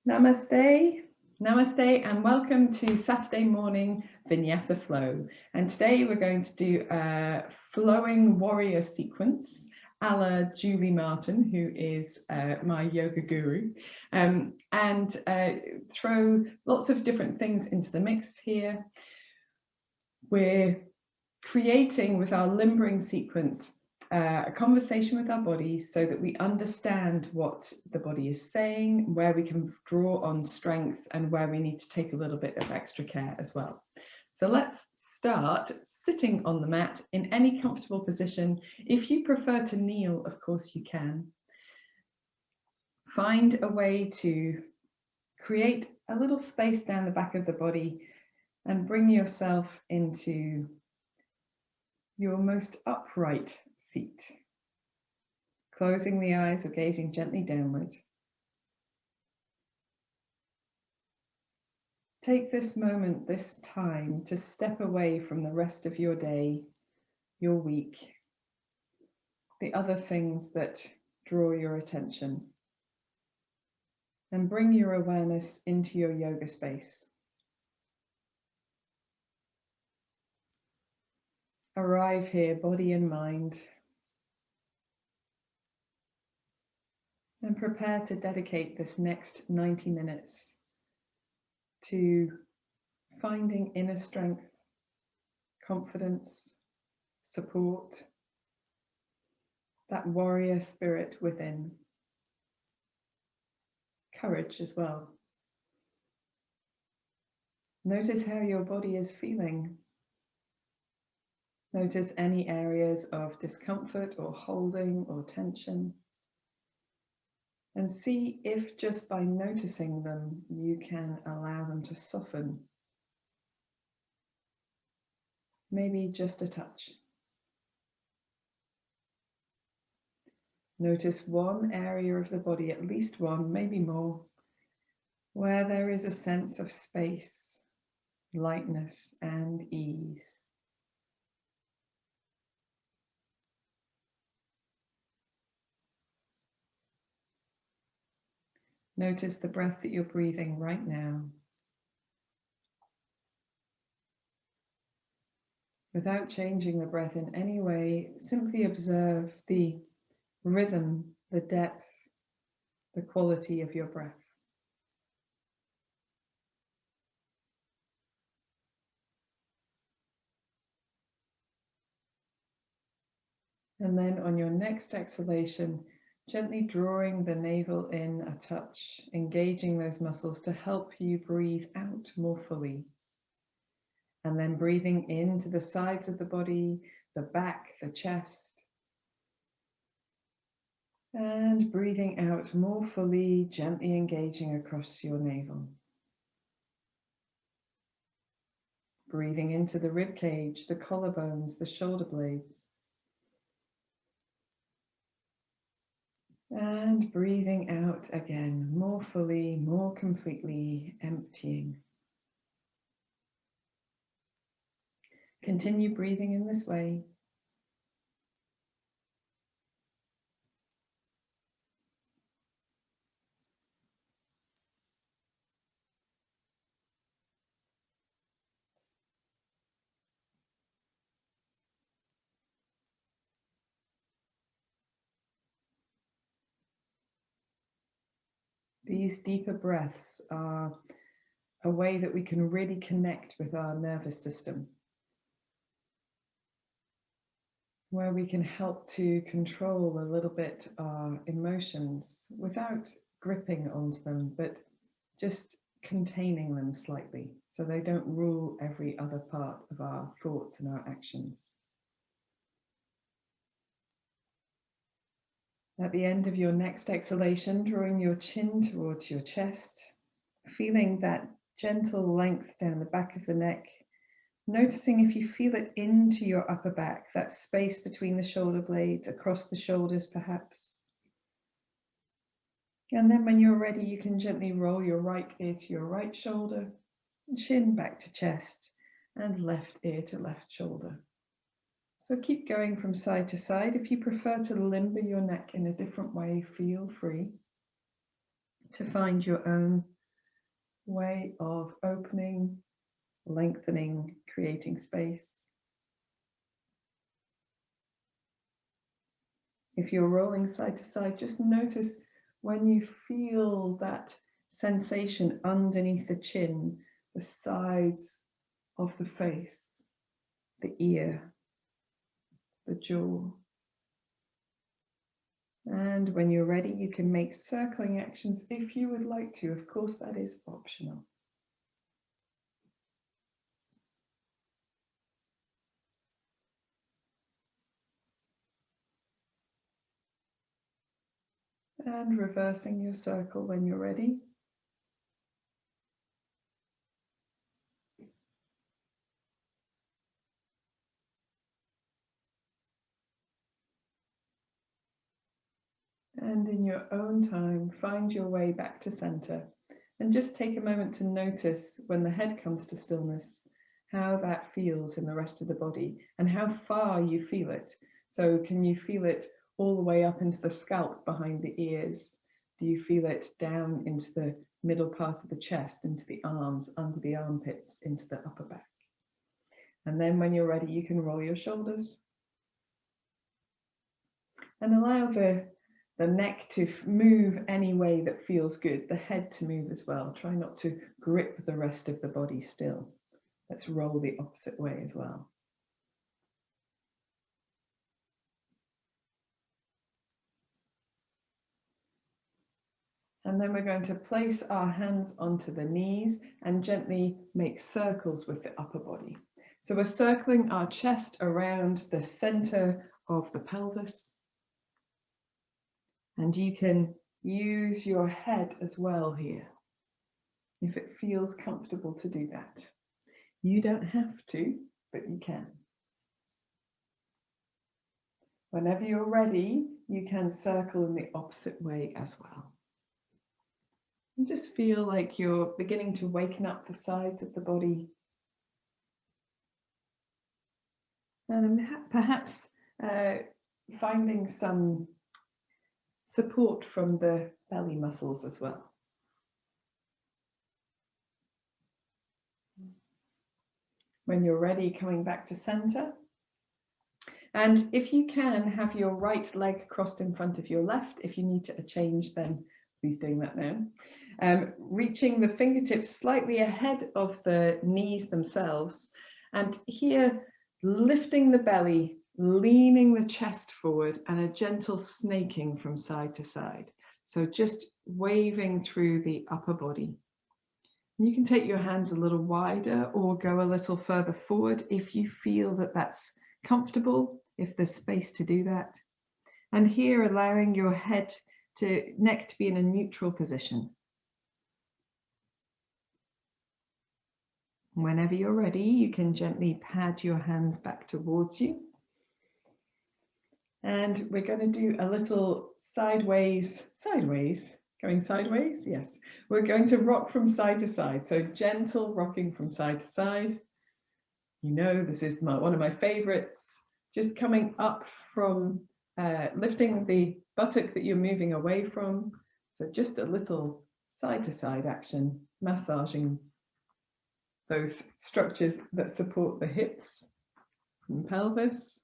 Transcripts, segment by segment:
Namaste, Namaste, and welcome to Saturday morning Vinyasa flow. And today we're going to do a flowing warrior sequence a la Julie Martin, who is my yoga guru, and throw lots of different things into the mix here. We're creating with our limbering sequence a conversation with our body so that we understand what the body is saying, where we can draw on strength and where we need to take a little bit of extra care as well. So let's start sitting on the mat in any comfortable position. If you prefer to kneel, of course you can. Find a way to create a little space down the back of the body and bring yourself into your most upright seat, closing the eyes or gazing gently downward. Take this moment, this time, to step away from the rest of your day, your week, the other things that draw your attention, and bring your awareness into your yoga space. Arrive here, body and mind, and prepare to dedicate this next 90 minutes to finding inner strength, confidence, support, that warrior spirit within, courage as well. Notice how your body is feeling. Notice any areas of discomfort or holding or tension. And see if just by noticing them, you can allow them to soften. Maybe just a touch. Notice one area of the body, at least one, maybe more, where there is a sense of space, lightness, and ease. Notice the breath that you're breathing right now. Without changing the breath in any way, simply observe the rhythm, the depth, the quality of your breath. And then on your next exhalation, gently drawing the navel in a touch, engaging those muscles to help you breathe out more fully. And then breathing into the sides of the body, the back, the chest. And breathing out more fully, gently engaging across your navel. Breathing into the rib cage, the collarbones, the shoulder blades. And breathing out again, more fully, more completely, emptying. Continue breathing in this way. These deeper breaths are a way that we can really connect with our nervous system, where we can help to control a little bit our emotions without gripping onto them, but just containing them slightly so they don't rule every other part of our thoughts and our actions. At the end of your next exhalation, drawing your chin towards your chest, feeling that gentle length down the back of the neck, noticing if you feel it into your upper back, that space between the shoulder blades, across the shoulders perhaps. And then when you're ready, you can gently roll your right ear to your right shoulder, chin back to chest, and left ear to left shoulder. So keep going from side to side. If you prefer to limber your neck in a different way, feel free to find your own way of opening, lengthening, creating space. If you're rolling side to side, just notice when you feel that sensation underneath the chin, the sides of the face, the ear, the jaw. And when you're ready, you can make circling actions if you would like to. Of course, that is optional. And reversing your circle when you're ready. And in your own time, find your way back to center. And just take a moment to notice when the head comes to stillness, how that feels in the rest of the body and how far you feel it. So can you feel it all the way up into the scalp behind the ears? Do you feel it down into the middle part of the chest, into the arms, under the armpits, into the upper back? And then when you're ready, you can roll your shoulders and allow the neck to move any way that feels good, the head to move as well. Try not to grip the rest of the body still. Let's roll the opposite way as well. And then we're going to place our hands onto the knees and gently make circles with the upper body. So we're circling our chest around the center of the pelvis. And you can use your head as well here, if it feels comfortable to do that. You don't have to, but you can. Whenever you're ready, you can circle in the opposite way as well. And just feel like you're beginning to waken up the sides of the body. And perhaps finding some support from the belly muscles as well. When you're ready, coming back to center. And if you can, have your right leg crossed in front of your left. If you need to change, then please doing that now. Reaching the fingertips slightly ahead of the knees themselves. And here, lifting the belly, leaning the chest forward, and a gentle snaking from side to side. So just waving through the upper body. You can take your hands a little wider or go a little further forward if you feel that that's comfortable, if there's space to do that. And here, allowing your neck to be in a neutral position. Whenever you're ready, you can gently pad your hands back towards you. And we're going to do a little sideways, going sideways, yes. We're going to rock from side to side, so gentle rocking from side to side. You know, this is one of my favorites. Just coming up from, lifting the buttock that you're moving away from. So just a little side to side action, massaging those structures that support the hips and pelvis.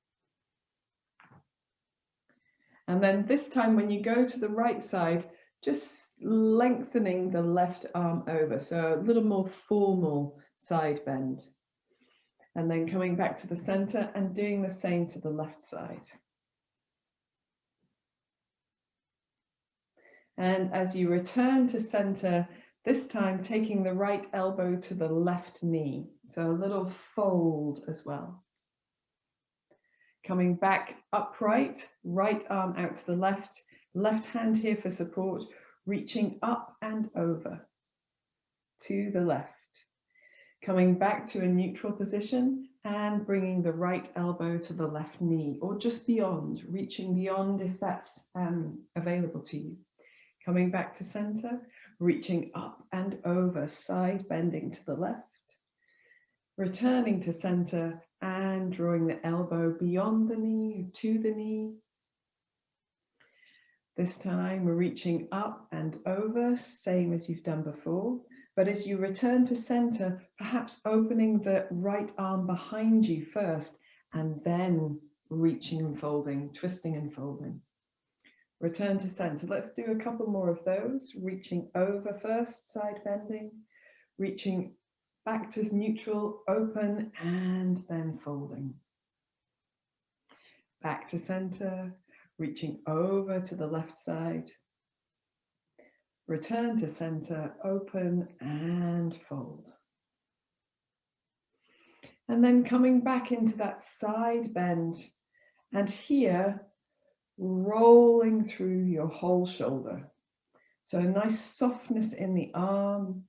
And then this time when you go to the right side, just lengthening the left arm over. So a little more formal side bend. And then coming back to the center and doing the same to the left side. And as you return to center, this time taking the right elbow to the left knee. So a little fold as well. Coming back upright, right arm out to the left hand here for support, reaching up and over to the left. Coming back to a neutral position and bringing the right elbow to the left knee or just beyond, reaching beyond if that's available to you. Coming back to center, reaching up and over, side bending to the left. Returning to center and drawing the elbow beyond the knee to the knee. This time we're reaching up and over, same as you've done before. But as you return to center, perhaps opening the right arm behind you first, and then reaching and folding, twisting and folding. Return to center. Let's do a couple more of those. Reaching over first, side bending, reaching back to neutral, open, and then folding. Back to center, reaching over to the left side. Return to center, open and fold. And then coming back into that side bend, and here rolling through your whole shoulder. So a nice softness in the arm.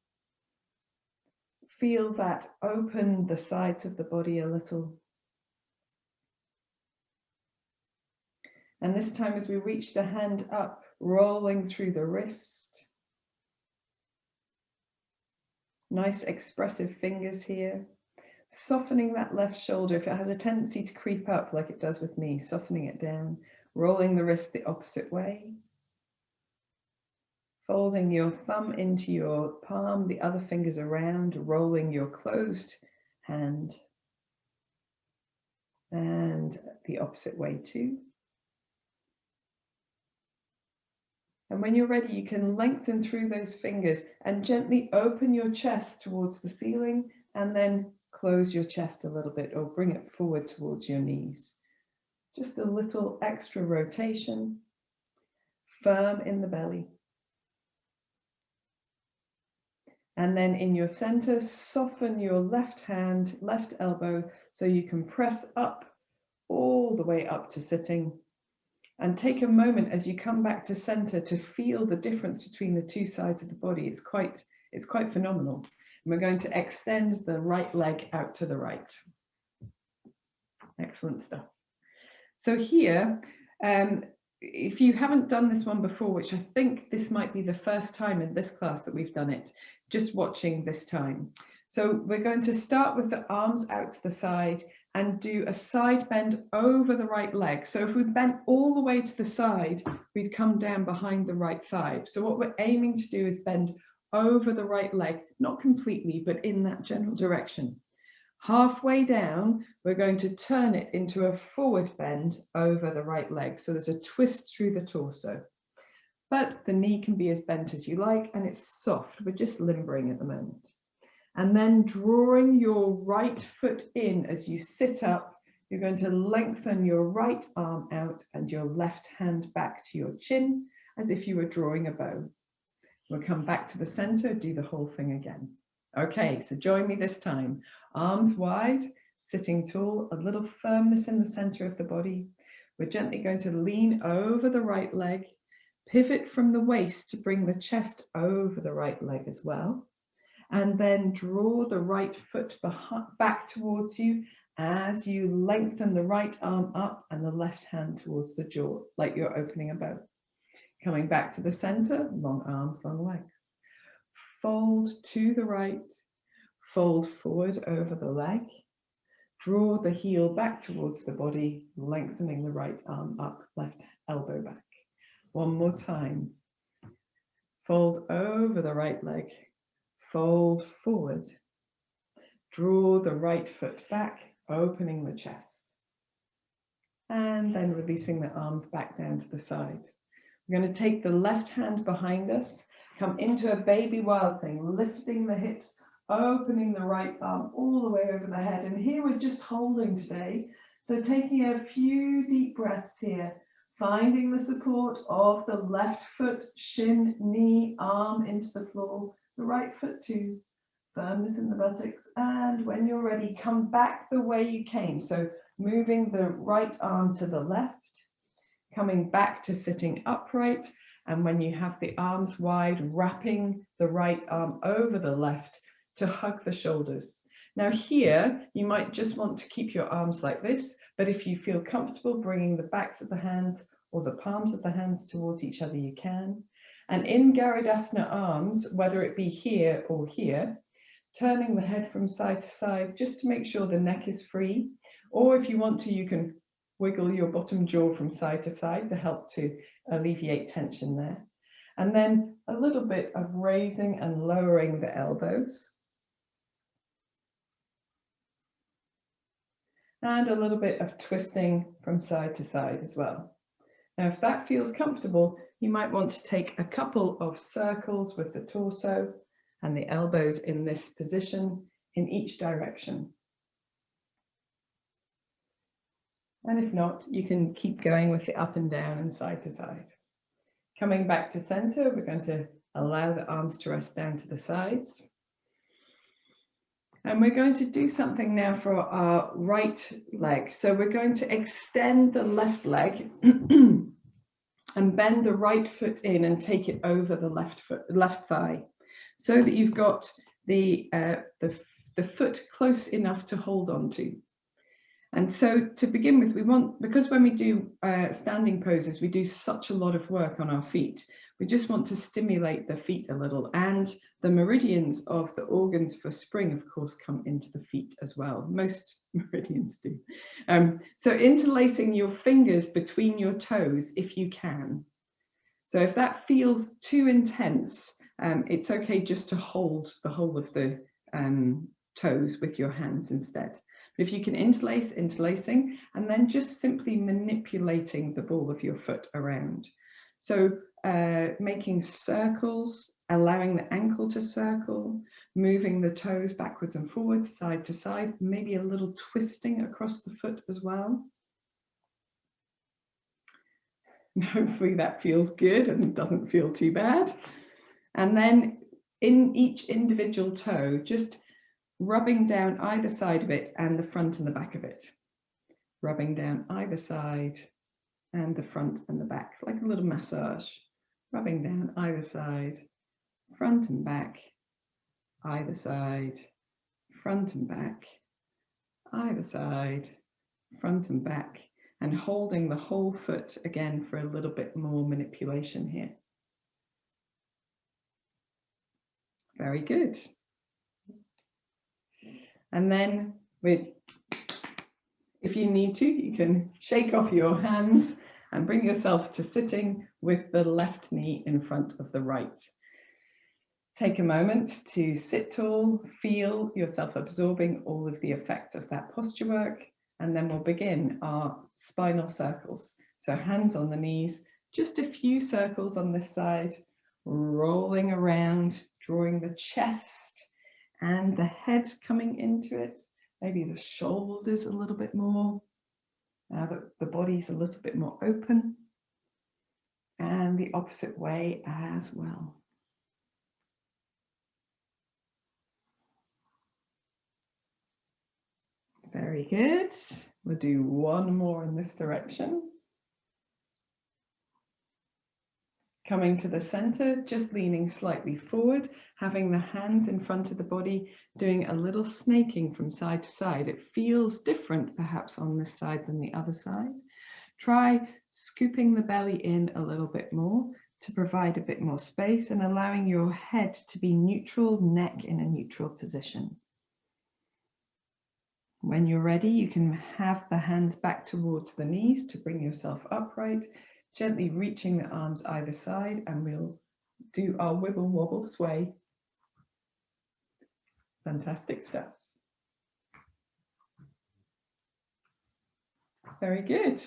Feel that open the sides of the body a little. And this time as we reach the hand up, rolling through the wrist. Nice expressive fingers here. Softening that left shoulder. If it has a tendency to creep up like it does with me, softening it down. Rolling the wrist the opposite way. Folding your thumb into your palm, the other fingers around, rolling your closed hand. And the opposite way too. And when you're ready, you can lengthen through those fingers and gently open your chest towards the ceiling and then close your chest a little bit or bring it forward towards your knees. Just a little extra rotation, firm in the belly. And then in your center, soften your left hand, left elbow, so you can press up all the way up to sitting. And take a moment as you come back to center to feel the difference between the two sides of the body. It's quite phenomenal. And we're going to extend the right leg out to the right. Excellent stuff. So here, if you haven't done this one before, which I think this might be the first time in this class that we've done it, just watching this time. So we're going to start with the arms out to the side and do a side bend over the right leg. So if we bent all the way to the side, we'd come down behind the right thigh. So what we're aiming to do is bend over the right leg, not completely, but in that general direction. Halfway down, we're going to turn it into a forward bend over the right leg. So there's a twist through the torso. But the knee can be as bent as you like, and it's soft. We're just limbering at the moment. And then drawing your right foot in as you sit up, you're going to lengthen your right arm out and your left hand back to your chin, as if you were drawing a bow. We'll come back to the center, do the whole thing again. Okay, so join me this time. Arms wide, sitting tall, a little firmness in the center of the body. We're gently going to lean over the right leg, pivot from the waist to bring the chest over the right leg as well. And then draw the right foot back towards you as you lengthen the right arm up and the left hand towards the jaw, like you're opening a bow. Coming back to the center, long arms, long legs. Fold to the right, fold forward over the leg. Draw the heel back towards the body, lengthening the right arm up, left elbow back. One more time. Fold over the right leg. Fold forward, draw the right foot back, opening the chest, and then releasing the arms back down to the side. We're going to take the left hand behind us, come into a baby wild thing, lifting the hips, opening the right arm all the way over the head. And here we're just holding today. So taking a few deep breaths here, finding the support of the left foot, shin, knee, arm into the floor. The right foot too, firmness in the buttocks, and when you're ready, come back the way you came. So moving the right arm to the left, coming back to sitting upright, and when you have the arms wide, wrapping the right arm over the left to hug the shoulders. Now here, you might just want to keep your arms like this, but if you feel comfortable bringing the backs of the hands or the palms of the hands towards each other, you can. And in Garudasana arms, whether it be here or here, turning the head from side to side just to make sure the neck is free. Or if you want to, you can wiggle your bottom jaw from side to side to help to alleviate tension there. And then a little bit of raising and lowering the elbows. And a little bit of twisting from side to side as well. Now, if that feels comfortable, you might want to take a couple of circles with the torso and the elbows in this position in each direction. And if not, you can keep going with the up and down and side to side. Coming back to center, we're going to allow the arms to rest down to the sides. And we're going to do something now for our right leg. So we're going to extend the left leg and bend the right foot in and take it over the left thigh, so that you've got the foot close enough to hold on to. And so to begin with, we want, because when we do standing poses, we do such a lot of work on our feet. We just want to stimulate the feet a little, and the meridians of the organs for spring, of course, come into the feet as well. Most meridians do. So interlacing your fingers between your toes if you can. So if that feels too intense, it's okay just to hold the whole of the toes with your hands instead. But if you can interlace, interlacing, and then just simply manipulating the ball of your foot around. So making circles, allowing the ankle to circle, moving the toes backwards and forwards, side to side, maybe a little twisting across the foot as well. And hopefully that feels good and doesn't feel too bad. And then in each individual toe, just rubbing down either side of it and the front and the back of it. Rubbing down either side and the front and the back, like a little massage. Rubbing down either side, front and back, either side, front and back, either side, front and back, and holding the whole foot again for a little bit more manipulation here. Very good. And then if you need to, you can shake off your hands and bring yourself to sitting with the left knee in front of the right. Take a moment to sit tall, feel yourself absorbing all of the effects of that posture work, and then we'll begin our spinal circles. So hands on the knees, just a few circles on this side, rolling around, drawing the chest and the head coming into it, maybe the shoulders a little bit more. Now that the body's a little bit more open, and the opposite way as well. Very good. We'll do one more in this direction. Coming to the center, just leaning slightly forward, having the hands in front of the body, doing a little snaking from side to side. It feels different perhaps on this side than the other side. Try scooping the belly in a little bit more to provide a bit more space and allowing your head to be neutral, neck in a neutral position. When you're ready, you can have the hands back towards the knees to bring yourself upright. Gently reaching the arms either side, and we'll do our wibble wobble sway. Fantastic stuff. Very good.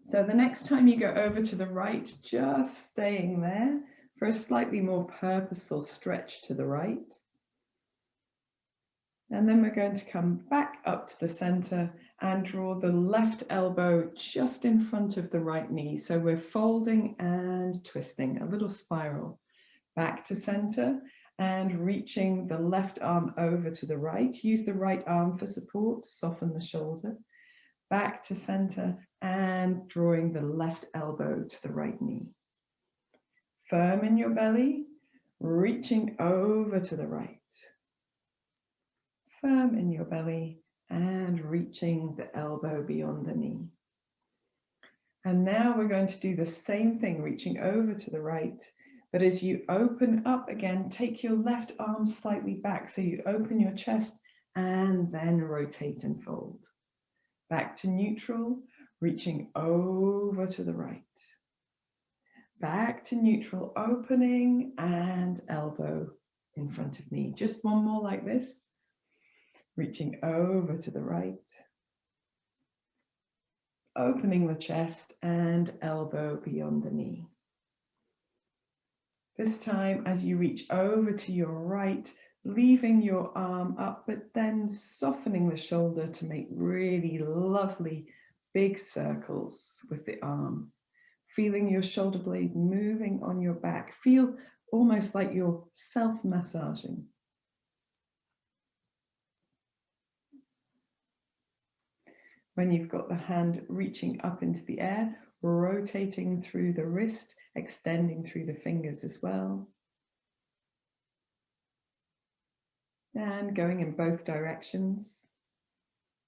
So the next time you go over to the right, just staying there for a slightly more purposeful stretch to the right. And then we're going to come back up to the center and draw the left elbow just in front of the right knee. So we're folding and twisting, a little spiral. Back to center and reaching the left arm over to the right. Use the right arm for support, soften the shoulder. Back to center and drawing the left elbow to the right knee. Firm in your belly, reaching over to the right. Firm in your belly and reaching the elbow beyond the knee. And now we're going to do the same thing, reaching over to the right. But as you open up again, take your left arm slightly back. So you open your chest and then rotate and fold. Back to neutral, reaching over to the right. Back to neutral, opening and elbow in front of knee. Just one more like this. Reaching over to the right. Opening the chest and elbow beyond the knee. This time, as you reach over to your right, leaving your arm up, but then softening the shoulder to make really lovely big circles with the arm. Feeling your shoulder blade moving on your back. Feel almost like you're self-massaging. When you've got the hand reaching up into the air, rotating through the wrist, extending through the fingers as well. And going in both directions.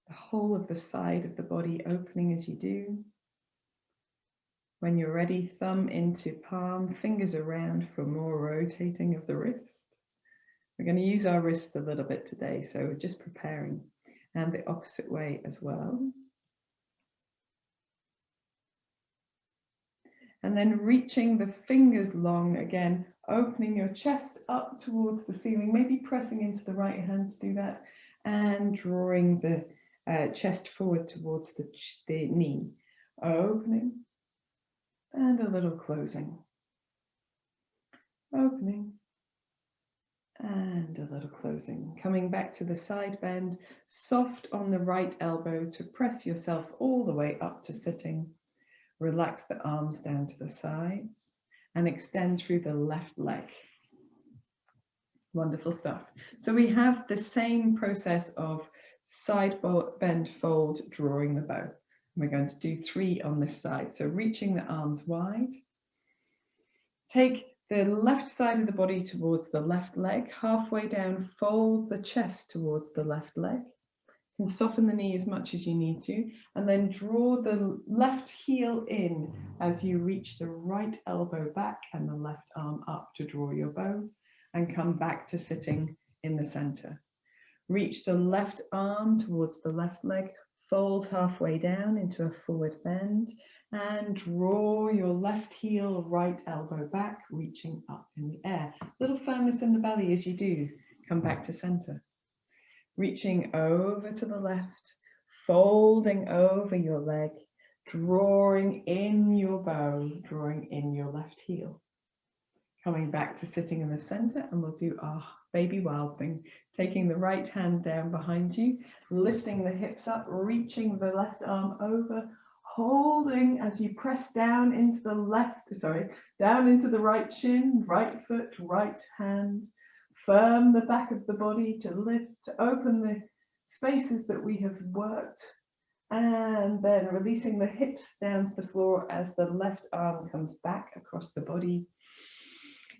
The whole of the side of the body opening as you do. When you're ready, thumb into palm, fingers around for more rotating of the wrist. We're going to use our wrists a little bit today, so we're just preparing. And the opposite way as well. And then reaching the fingers long again, opening your chest up towards the ceiling, maybe pressing into the right hand to do that, and drawing the chest forward towards the knee. Opening and a little closing. Opening and a little closing. Coming back to the side bend, soft on the right elbow to press yourself all the way up to sitting. Relax the arms down to the sides and extend through the left leg. Wonderful stuff. So we have the same process of side bend, fold, drawing the bow. We're going to do 3 on this side. So reaching the arms wide. Take the left side of the body towards the left leg. Halfway down, fold the chest towards the left leg. You can soften the knee as much as you need to, and then draw the left heel in as you reach the right elbow back and the left arm up to draw your bow, and come back to sitting in the center. Reach the left arm towards the left leg, fold halfway down into a forward bend, and draw your left heel, right elbow back, reaching up in the air. Little firmness in the belly as you do. Come back to center. Reaching over to the left, folding over your leg, drawing in your bow, drawing in your left heel. Coming back to sitting in the center, and we'll do our baby wild thing. Taking the right hand down behind you, lifting the hips up, reaching the left arm over, holding as you press down into the down into the right shin, right foot, right hand. Firm the back of the body to lift, to open the spaces that we have worked, and then releasing the hips down to the floor as the left arm comes back across the body,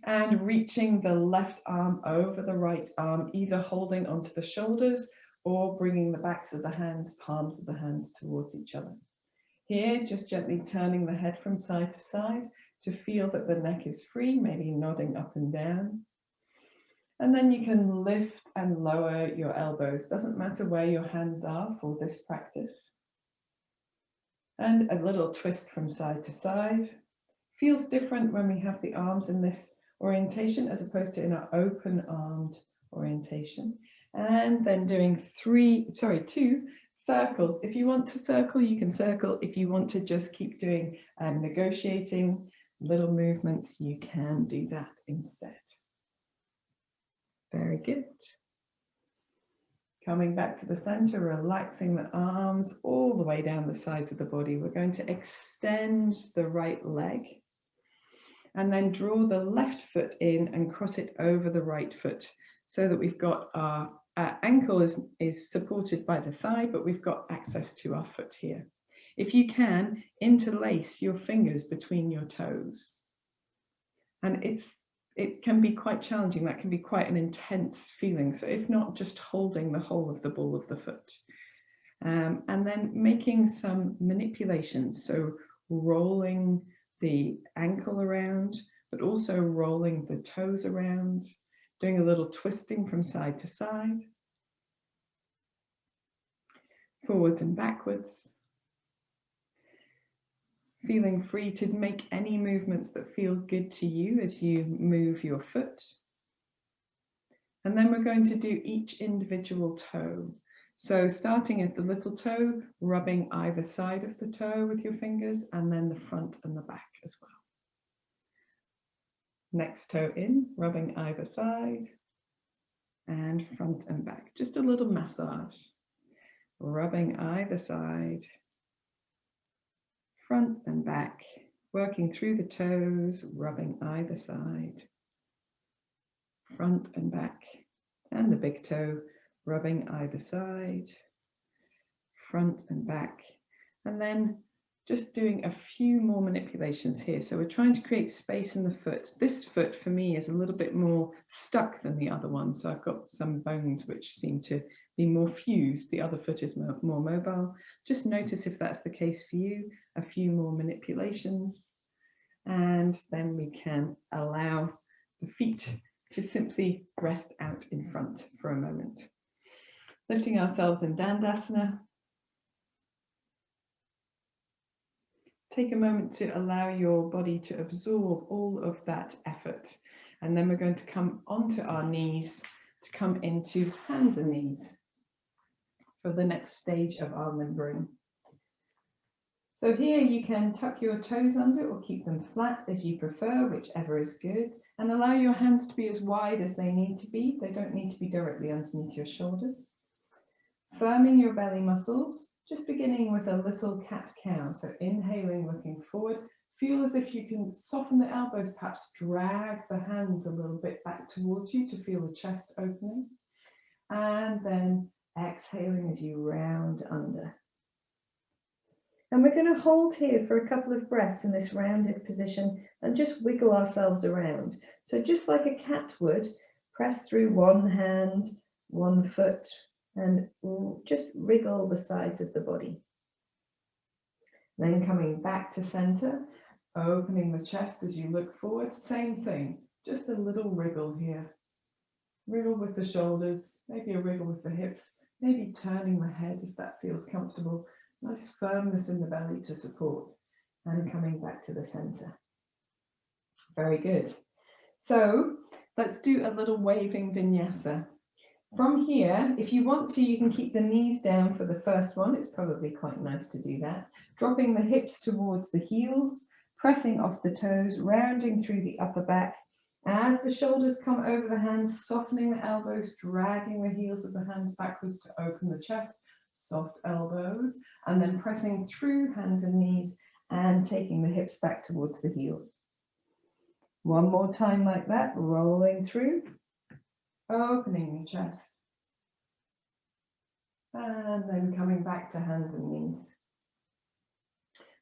and reaching the left arm over the right arm, either holding onto the shoulders or bringing the backs of the hands, palms of the hands towards each other. Here, just gently turning the head from side to side to feel that the neck is free, maybe nodding up and down. And then you can lift and lower your elbows. Doesn't matter where your hands are for this practice. And a little twist from side to side. Feels different when we have the arms in this orientation as opposed to in our open armed orientation. And then doing 2 circles. If you want to circle, you can circle. If you want to just keep doing negotiating little movements, you can do that instead. Very good. Coming back to the center, relaxing the arms all the way down the sides of the body. We're going to extend the right leg and then draw the left foot in and cross it over the right foot so that we've got our ankle is supported by the thigh, but we've got access to our foot here. If you can, interlace your fingers between your toes. And it can be quite challenging. That can be quite an intense feeling. So if not, just holding the whole of the ball of the foot. And then making some manipulations. So rolling the ankle around, but also rolling the toes around, doing a little twisting from side to side, forwards and backwards. feeling free to make any movements that feel good to you as you move your foot. And then we're going to do each individual toe. So starting at the little toe, rubbing either side of the toe with your fingers, and then the front and the back as well. Next toe in, rubbing either side, and front and back. Just a little massage. Rubbing either side, front and back, working through the toes, rubbing either side, front and back, and the big toe, rubbing either side, front and back, and then just doing a few more manipulations here. So we're trying to create space in the foot. This foot for me is a little bit more stuck than the other one. So I've got some bones which seem to be more fused. The other foot is more mobile. Just notice if that's the case for you. A few more manipulations. And then we can allow the feet to simply rest out in front for a moment. Lifting ourselves in Tadasana. Take a moment to allow your body to absorb all of that effort. And then we're going to come onto our knees to come into hands and knees for the next stage of our limbering. So here you can tuck your toes under or keep them flat as you prefer, whichever is good, and allow your hands to be as wide as they need to be. They don't need to be directly underneath your shoulders. Firming your belly muscles, just beginning with a little cat-cow. So inhaling, looking forward. Feel as if you can soften the elbows, perhaps drag the hands a little bit back towards you to feel the chest opening. And then exhaling as you round under. And we're going to hold here for a couple of breaths in this rounded position and just wiggle ourselves around. So just like a cat would, press through one hand, one foot, and just wriggle the sides of the body. Then coming back to center, opening the chest as you look forward. Same thing, just a little wriggle here. Wriggle with the shoulders, maybe a wriggle with the hips, maybe turning the head if that feels comfortable. Nice firmness in the belly to support, and coming back to the center. Very good. So let's do a little waving vinyasa. From here, if you want to, you can keep the knees down for the first one. It's probably quite nice to do that. Dropping the hips towards the heels, pressing off the toes, rounding through the upper back. As the shoulders come over the hands, softening the elbows, dragging the heels of the hands backwards to open the chest, soft elbows, and then pressing through hands and knees and taking the hips back towards the heels. One more time like that, rolling through, opening the chest, and then coming back to hands and knees.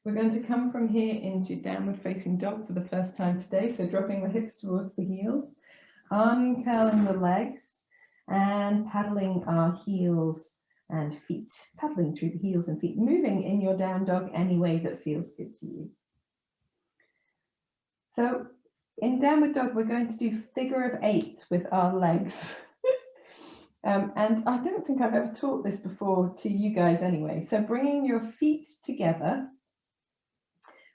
We're going to come from here into downward facing dog for the first time today. So dropping the hips towards the heels, uncurling the legs, and paddling our heels and feet, paddling through the heels and feet, moving in your down dog any way that feels good to you. So in downward dog, we're going to do figure of eights with our legs. And I don't think I've ever taught this before to you guys anyway. So bringing your feet together,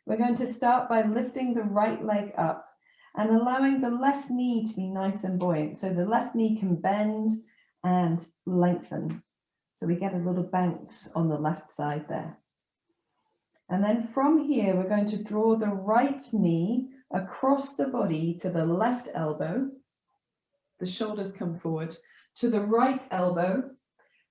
we're going to start by lifting the right leg up and allowing the left knee to be nice and buoyant. So the left knee can bend and lengthen. So we get a little bounce on the left side there. And then from here, we're going to draw the right knee across the body to the left elbow. The shoulders come forward to the right elbow,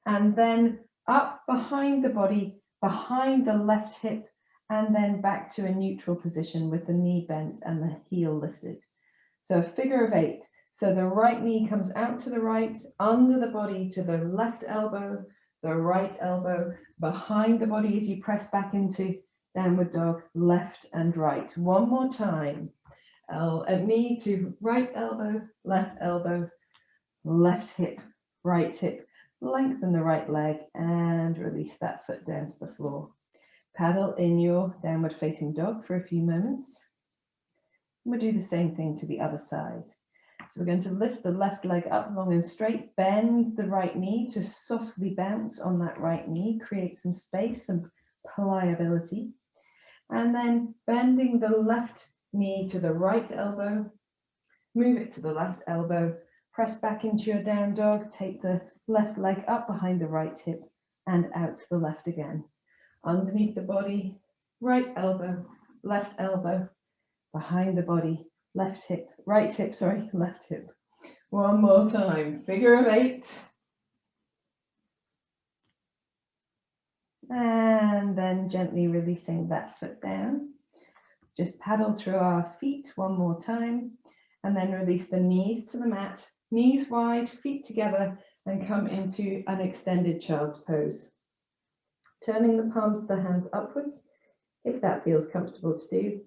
and then up behind the body, behind the left hip, and then back to a neutral position with the knee bent and the heel lifted. So a figure of eight. So the right knee comes out to the right, under the body to the left elbow, the right elbow, behind the body as you press back into downward dog, left and right. One more time. Knee to right elbow, left hip, right hip. Lengthen the right leg and release that foot down to the floor. Paddle in your downward facing dog for a few moments. We'll do the same thing to the other side. So we're going to lift the left leg up long and straight, bend the right knee to softly bounce on that right knee, create some space and pliability. And then bending the left knee to the right elbow, move it to the left elbow, press back into your down dog, take the left leg up behind the right hip and out to the left again. Underneath the body, right elbow, behind the body, left hip, right hip, sorry, left hip. One more time, figure of 8. And then gently releasing that foot down. Just paddle through our feet one more time, and then release the knees to the mat, knees wide, feet together, and come into an extended child's pose. Turning the palms of the hands upwards, if that feels comfortable to do.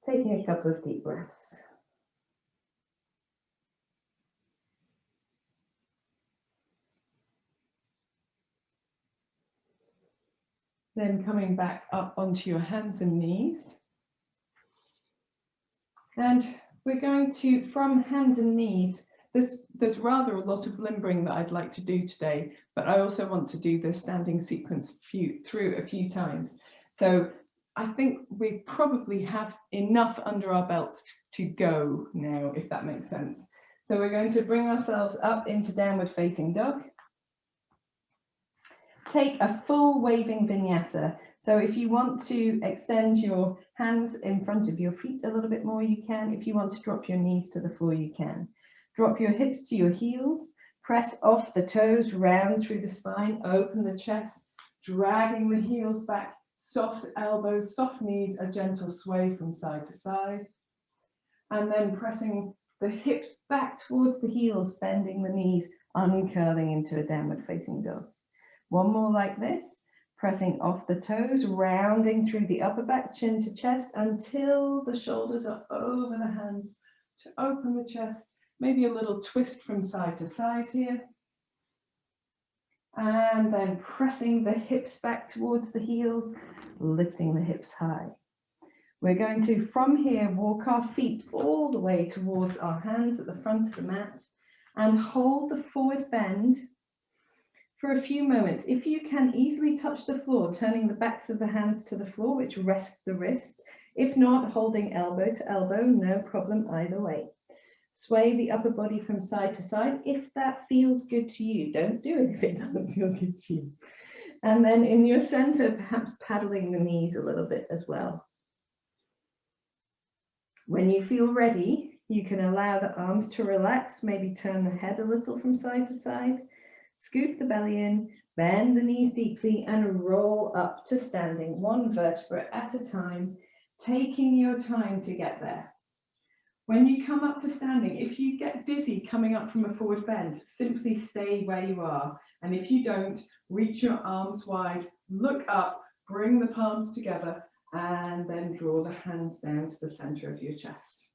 Taking a couple of deep breaths. Then coming back up onto your hands and knees. And we're going to, from hands and knees, there's rather a lot of limbering that I'd like to do today, but I also want to do the standing sequence through a few times. So I think we probably have enough under our belts to go now, if that makes sense. So we're going to bring ourselves up into downward facing dog. Take a full waving vinyasa. So if you want to extend your hands in front of your feet a little bit more, you can. If you want to drop your knees to the floor, you can. Drop your hips to your heels, press off the toes, round through the spine, open the chest, dragging the heels back, soft elbows, soft knees, a gentle sway from side to side. And then pressing the hips back towards the heels, bending the knees, uncurling into a downward facing dog. One more like this, pressing off the toes, rounding through the upper back, chin to chest, until the shoulders are over the hands to open the chest. Maybe a little twist from side to side here. And then pressing the hips back towards the heels, lifting the hips high. We're going to, from here, walk our feet all the way towards our hands at the front of the mat and hold the forward bend for a few moments. If you can easily touch the floor, turning the backs of the hands to the floor, which rests the wrists. If not, holding elbow to elbow, no problem either way. Sway the upper body from side to side if that feels good to you. Don't do it if it doesn't feel good to you. And then in your center, perhaps paddling the knees a little bit as well. When you feel ready, you can allow the arms to relax, maybe turn the head a little from side to side. Scoop the belly in, bend the knees deeply, and roll up to standing, one vertebra at a time, taking your time to get there. When you come up to standing, if you get dizzy coming up from a forward bend, simply stay where you are. And if you don't, reach your arms wide, look up, bring the palms together, and then draw the hands down to the center of your chest.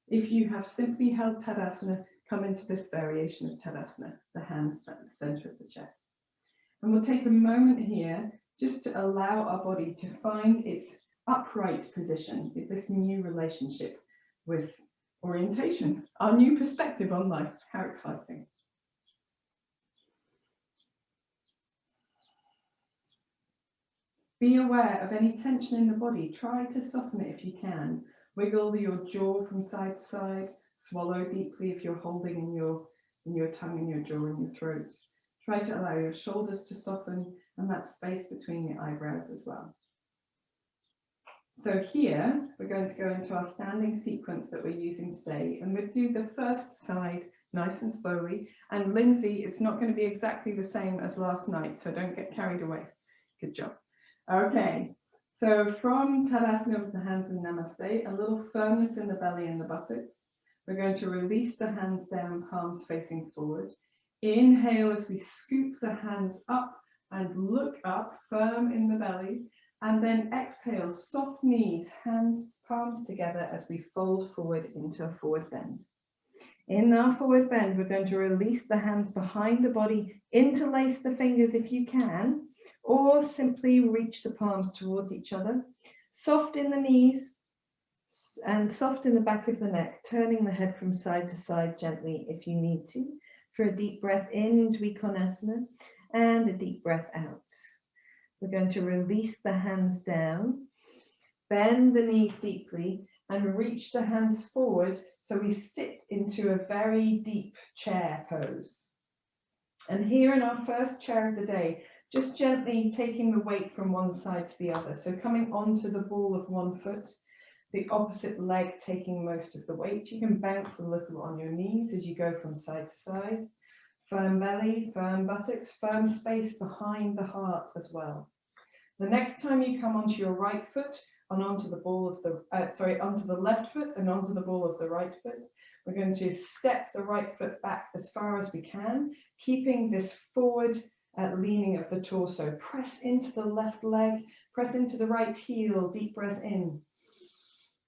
If you have simply held Tadasana, come into this variation of Tadasana, the hands at the center of the chest. And we'll take a moment here just to allow our body to find its upright position with this new relationship with orientation, our new perspective on life. How exciting. Be aware of any tension in the body. Try to soften it if you can. Wiggle your jaw from side to side. Swallow deeply if you're holding in your tongue, in your jaw, in your throat. Try to allow your shoulders to soften and that space between your eyebrows as well. So here, we're going to go into our standing sequence that we're using today, and we'll do the first side nice and slowly. And Lindsay, it's not going to be exactly the same as last night, so don't get carried away. Good job. Okay, so from Tadasana with the hands in Namaste, a little firmness in the belly and the buttocks. We're going to release the hands down, palms facing forward. Inhale as we scoop the hands up and look up, firm in the belly. And then exhale, soft knees, hands, palms together as we fold forward into a forward bend. In our forward bend, we're going to release the hands behind the body, interlace the fingers if you can, or simply reach the palms towards each other. Soft in the knees and soft in the back of the neck, turning the head from side to side gently if you need to, for a deep breath in, Dvikonasana, and a deep breath out. We're going to release the hands down, bend the knees deeply, and reach the hands forward so we sit into a very deep chair pose. And here in our first chair of the day, just gently taking the weight from one side to the other. So coming onto the ball of one foot, the opposite leg taking most of the weight. You can bounce a little on your knees as you go from side to side. Firm belly, firm buttocks, firm space behind the heart as well. The next time you come onto your right foot and onto the ball of the, onto the left foot and onto the ball of the right foot, we're going to step the right foot back as far as we can, keeping this forward leaning of the torso. Press into the left leg, press into the right heel, deep breath in.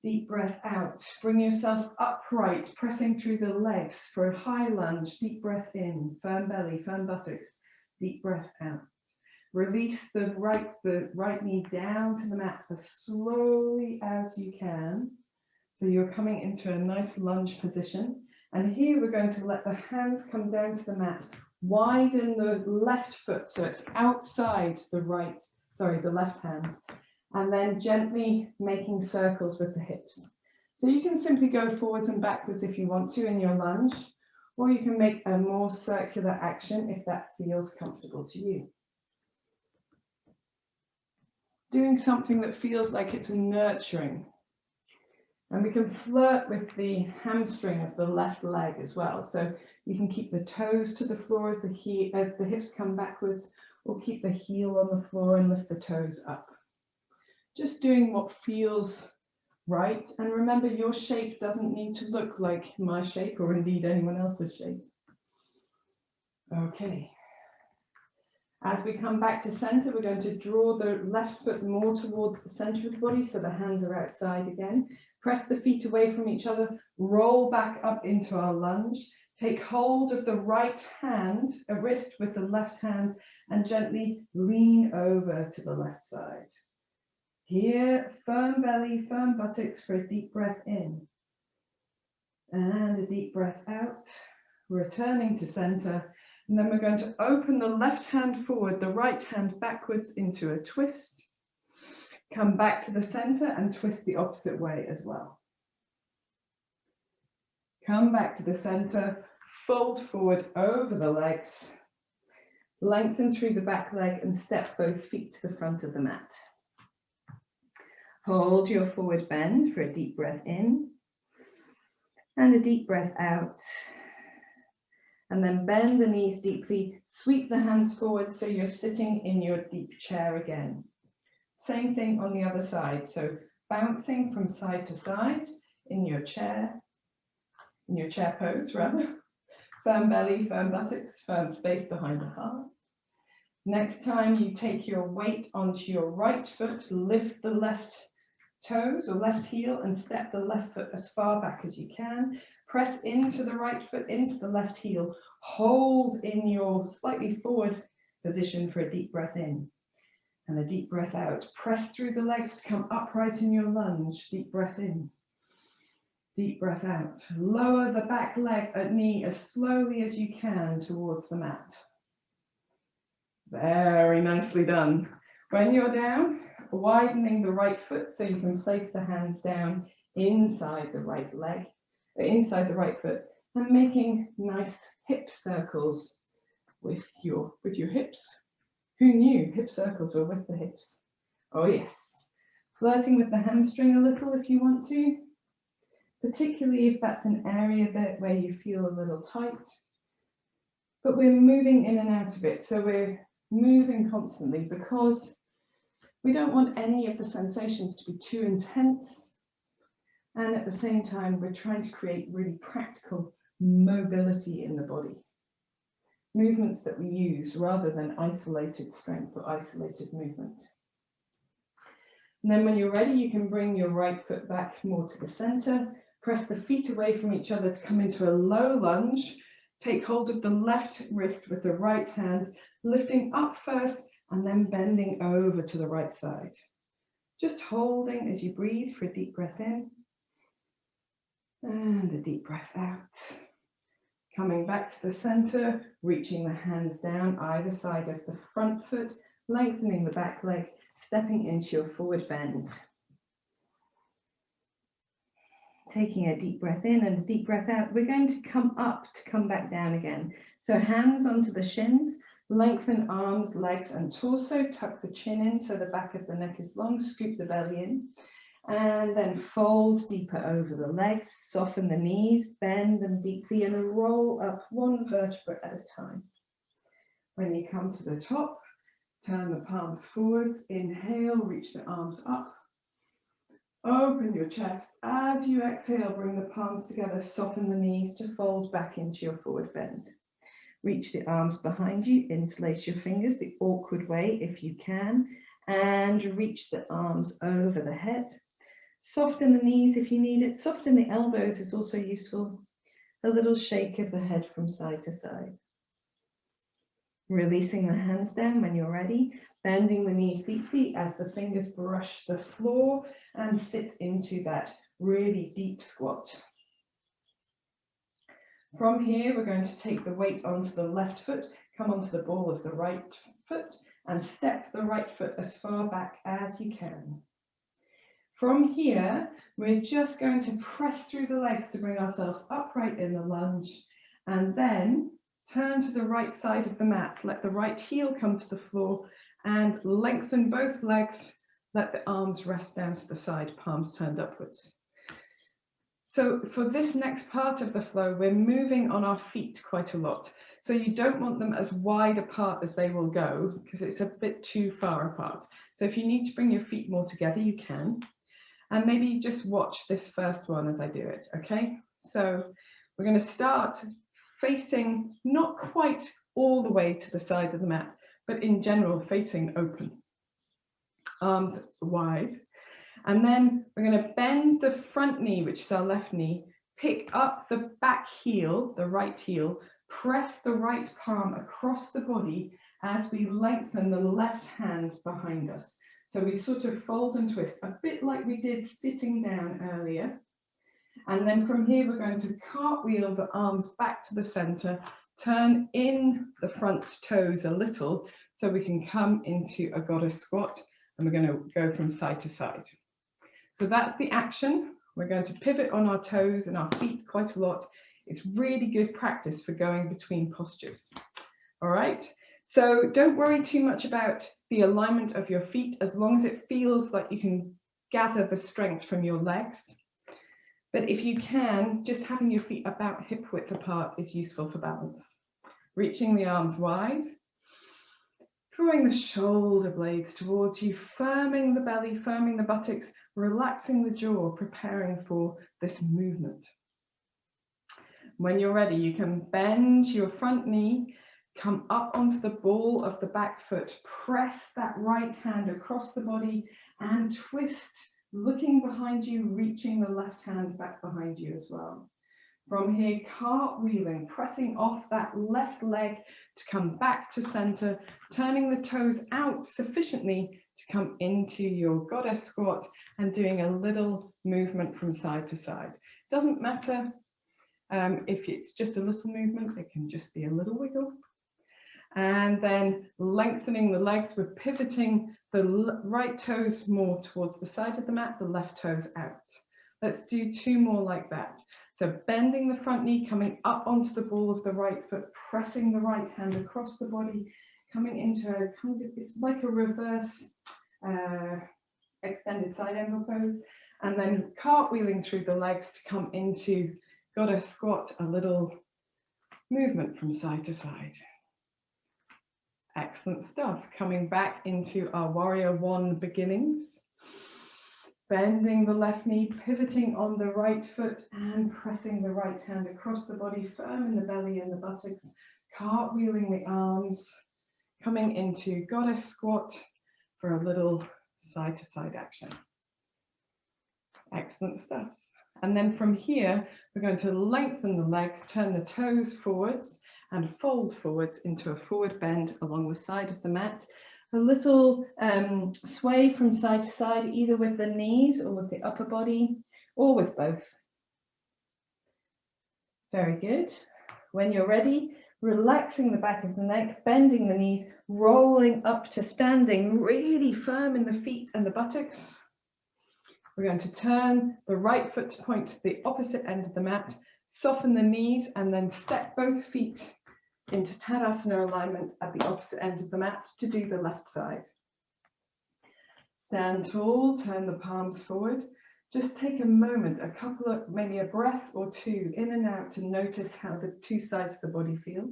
Deep breath out. Bring yourself upright, pressing through the legs for a high lunge. Deep breath in. Firm belly, firm buttocks. Deep breath out. Release the right knee down to the mat as slowly as you can. So you're coming into a nice lunge position. And here we're going to let the hands come down to the mat. Widen the left foot so it's outside the left hand. And then gently making circles with the hips. So you can simply go forwards and backwards if you want to in your lunge, or you can make a more circular action if that feels comfortable to you. Doing something that feels like it's nurturing. And we can flirt with the hamstring of the left leg as well. So you can keep the toes to the floor as the hips come backwards, or keep the heel on the floor and lift the toes up. Just doing what feels right. And remember, your shape doesn't need to look like my shape or indeed anyone else's shape. Okay. As we come back to center, we're going to draw the left foot more towards the center of the body so the hands are outside again. Press the feet away from each other, roll back up into our lunge. Take hold of the right hand, a wrist with the left hand, and gently lean over to the left side. Here, firm belly, firm buttocks for a deep breath in. And a deep breath out, returning to center. And then we're going to open the left hand forward, the right hand backwards into a twist. Come back to the center and twist the opposite way as well. Come back to the center, fold forward over the legs. Lengthen through the back leg and step both feet to the front of the mat. Hold your forward bend for a deep breath in and a deep breath out. And then bend the knees deeply, sweep the hands forward so you're sitting in your deep chair again. Same thing on the other side. So bouncing from side to side in your chair pose rather. Firm belly, firm buttocks, firm space behind the heart. Next time you take your weight onto your right foot, lift the left toes or left heel and step the left foot as far back as you can. Press into the right foot, into the left heel. Hold in your slightly forward position for a deep breath in and a deep breath out. Press through the legs to come upright in your lunge. Deep breath in, deep breath out. Lower the back leg and knee as slowly as you can towards the mat. Very nicely done. When you're down, widening the right foot so you can place the hands down inside the right leg, inside the right foot, and making nice hip circles with your hips. Who knew hip circles were with the hips? Oh yes. Flirting with the hamstring a little if you want to, particularly if that's an area where you feel a little tight. But we're moving in and out of it, so we're moving constantly because we don't want any of the sensations to be too intense. And at the same time, we're trying to create really practical mobility in the body. Movements that we use rather than isolated strength or isolated movement. And then when you're ready, you can bring your right foot back more to the center. Press the feet away from each other to come into a low lunge. Take hold of the left wrist with the right hand, lifting up first and then bending over to the right side. Just holding as you breathe for a deep breath in and a deep breath out. Coming back to the center, reaching the hands down either side of the front foot, lengthening the back leg, stepping into your forward bend. Taking a deep breath in and a deep breath out, we're going to come up to come back down again. So hands onto the shins, lengthen arms, legs and torso, tuck the chin in so the back of the neck is long, scoop the belly in, and then fold deeper over the legs, soften the knees, bend them deeply and roll up one vertebra at a time. When you come to the top, turn the palms forwards, inhale, reach the arms up. Open your chest. As you exhale, bring the palms together, soften the knees to fold back into your forward bend. Reach the arms behind you, interlace your fingers the awkward way if you can, and reach the arms over the head. Soften the knees if you need it. Soften the elbows is also useful. A little shake of the head from side to side. Releasing the hands down when you're ready, bending the knees deeply as the fingers brush the floor and sit into that really deep squat. From here, we're going to take the weight onto the left foot, come onto the ball of the right foot and step the right foot as far back as you can. From here, we're just going to press through the legs to bring ourselves upright in the lunge and then turn to the right side of the mat. Let the right heel come to the floor and lengthen both legs. Let the arms rest down to the side, palms turned upwards. So for this next part of the flow, we're moving on our feet quite a lot. So you don't want them as wide apart as they will go because it's a bit too far apart. So if you need to bring your feet more together, you can. And maybe just watch this first one as I do it, okay? So we're going to start facing not quite all the way to the side of the mat, but in general facing open. Arms wide. And then we're going to bend the front knee, which is our left knee, pick up the back heel, the right heel, press the right palm across the body as we lengthen the left hand behind us. So we sort of fold and twist, a bit like we did sitting down earlier. And then from here, we're going to cartwheel the arms back to the center, turn in the front toes a little so we can come into a goddess squat, and we're going to go from side to side. So that's the action. We're going to pivot on our toes and our feet quite a lot. It's really good practice for going between postures. All right. So don't worry too much about the alignment of your feet as long as it feels like you can gather the strength from your legs. But if you can, just having your feet about hip width apart is useful for balance. Reaching the arms wide, drawing the shoulder blades towards you, firming the belly, firming the buttocks, relaxing the jaw, preparing for this movement. When you're ready, you can bend your front knee, come up onto the ball of the back foot, press that right hand across the body and twist, looking behind you, reaching the left hand back behind you as well. From here, cartwheeling, pressing off that left leg to come back to center, turning the toes out sufficiently to come into your goddess squat and doing a little movement from side to side. Doesn't matter if it's just a little movement, it can just be a little wiggle. And then lengthening the legs, we're pivoting the right toes more towards the side of the mat, the left toes out. Let's do two more like that. So bending the front knee, coming up onto the ball of the right foot, pressing the right hand across the body, coming into a kind of, it's like a reverse extended side angle pose, and then cartwheeling through the legs to come into goddess squat, a little movement from side to side. Excellent stuff. Coming back into our warrior one beginnings. Bending the left knee, pivoting on the right foot and pressing the right hand across the body, firm in the belly and the buttocks, cartwheeling the arms, coming into goddess squat for a little side to side action. Excellent stuff. And then from here, we're going to lengthen the legs, turn the toes forwards and fold forwards into a forward bend along the side of the mat. A little sway from side to side, either with the knees or with the upper body, or with both. Very good. When you're ready, relaxing the back of the neck, bending the knees, rolling up to standing, really firm in the feet and the buttocks. We're going to turn the right foot to point to the opposite end of the mat, soften the knees, and then step both feet into Tadasana alignment at the opposite end of the mat to do the left side. Stand tall, turn the palms forward. Just take a moment, maybe a breath or two in and out to notice how the two sides of the body feel.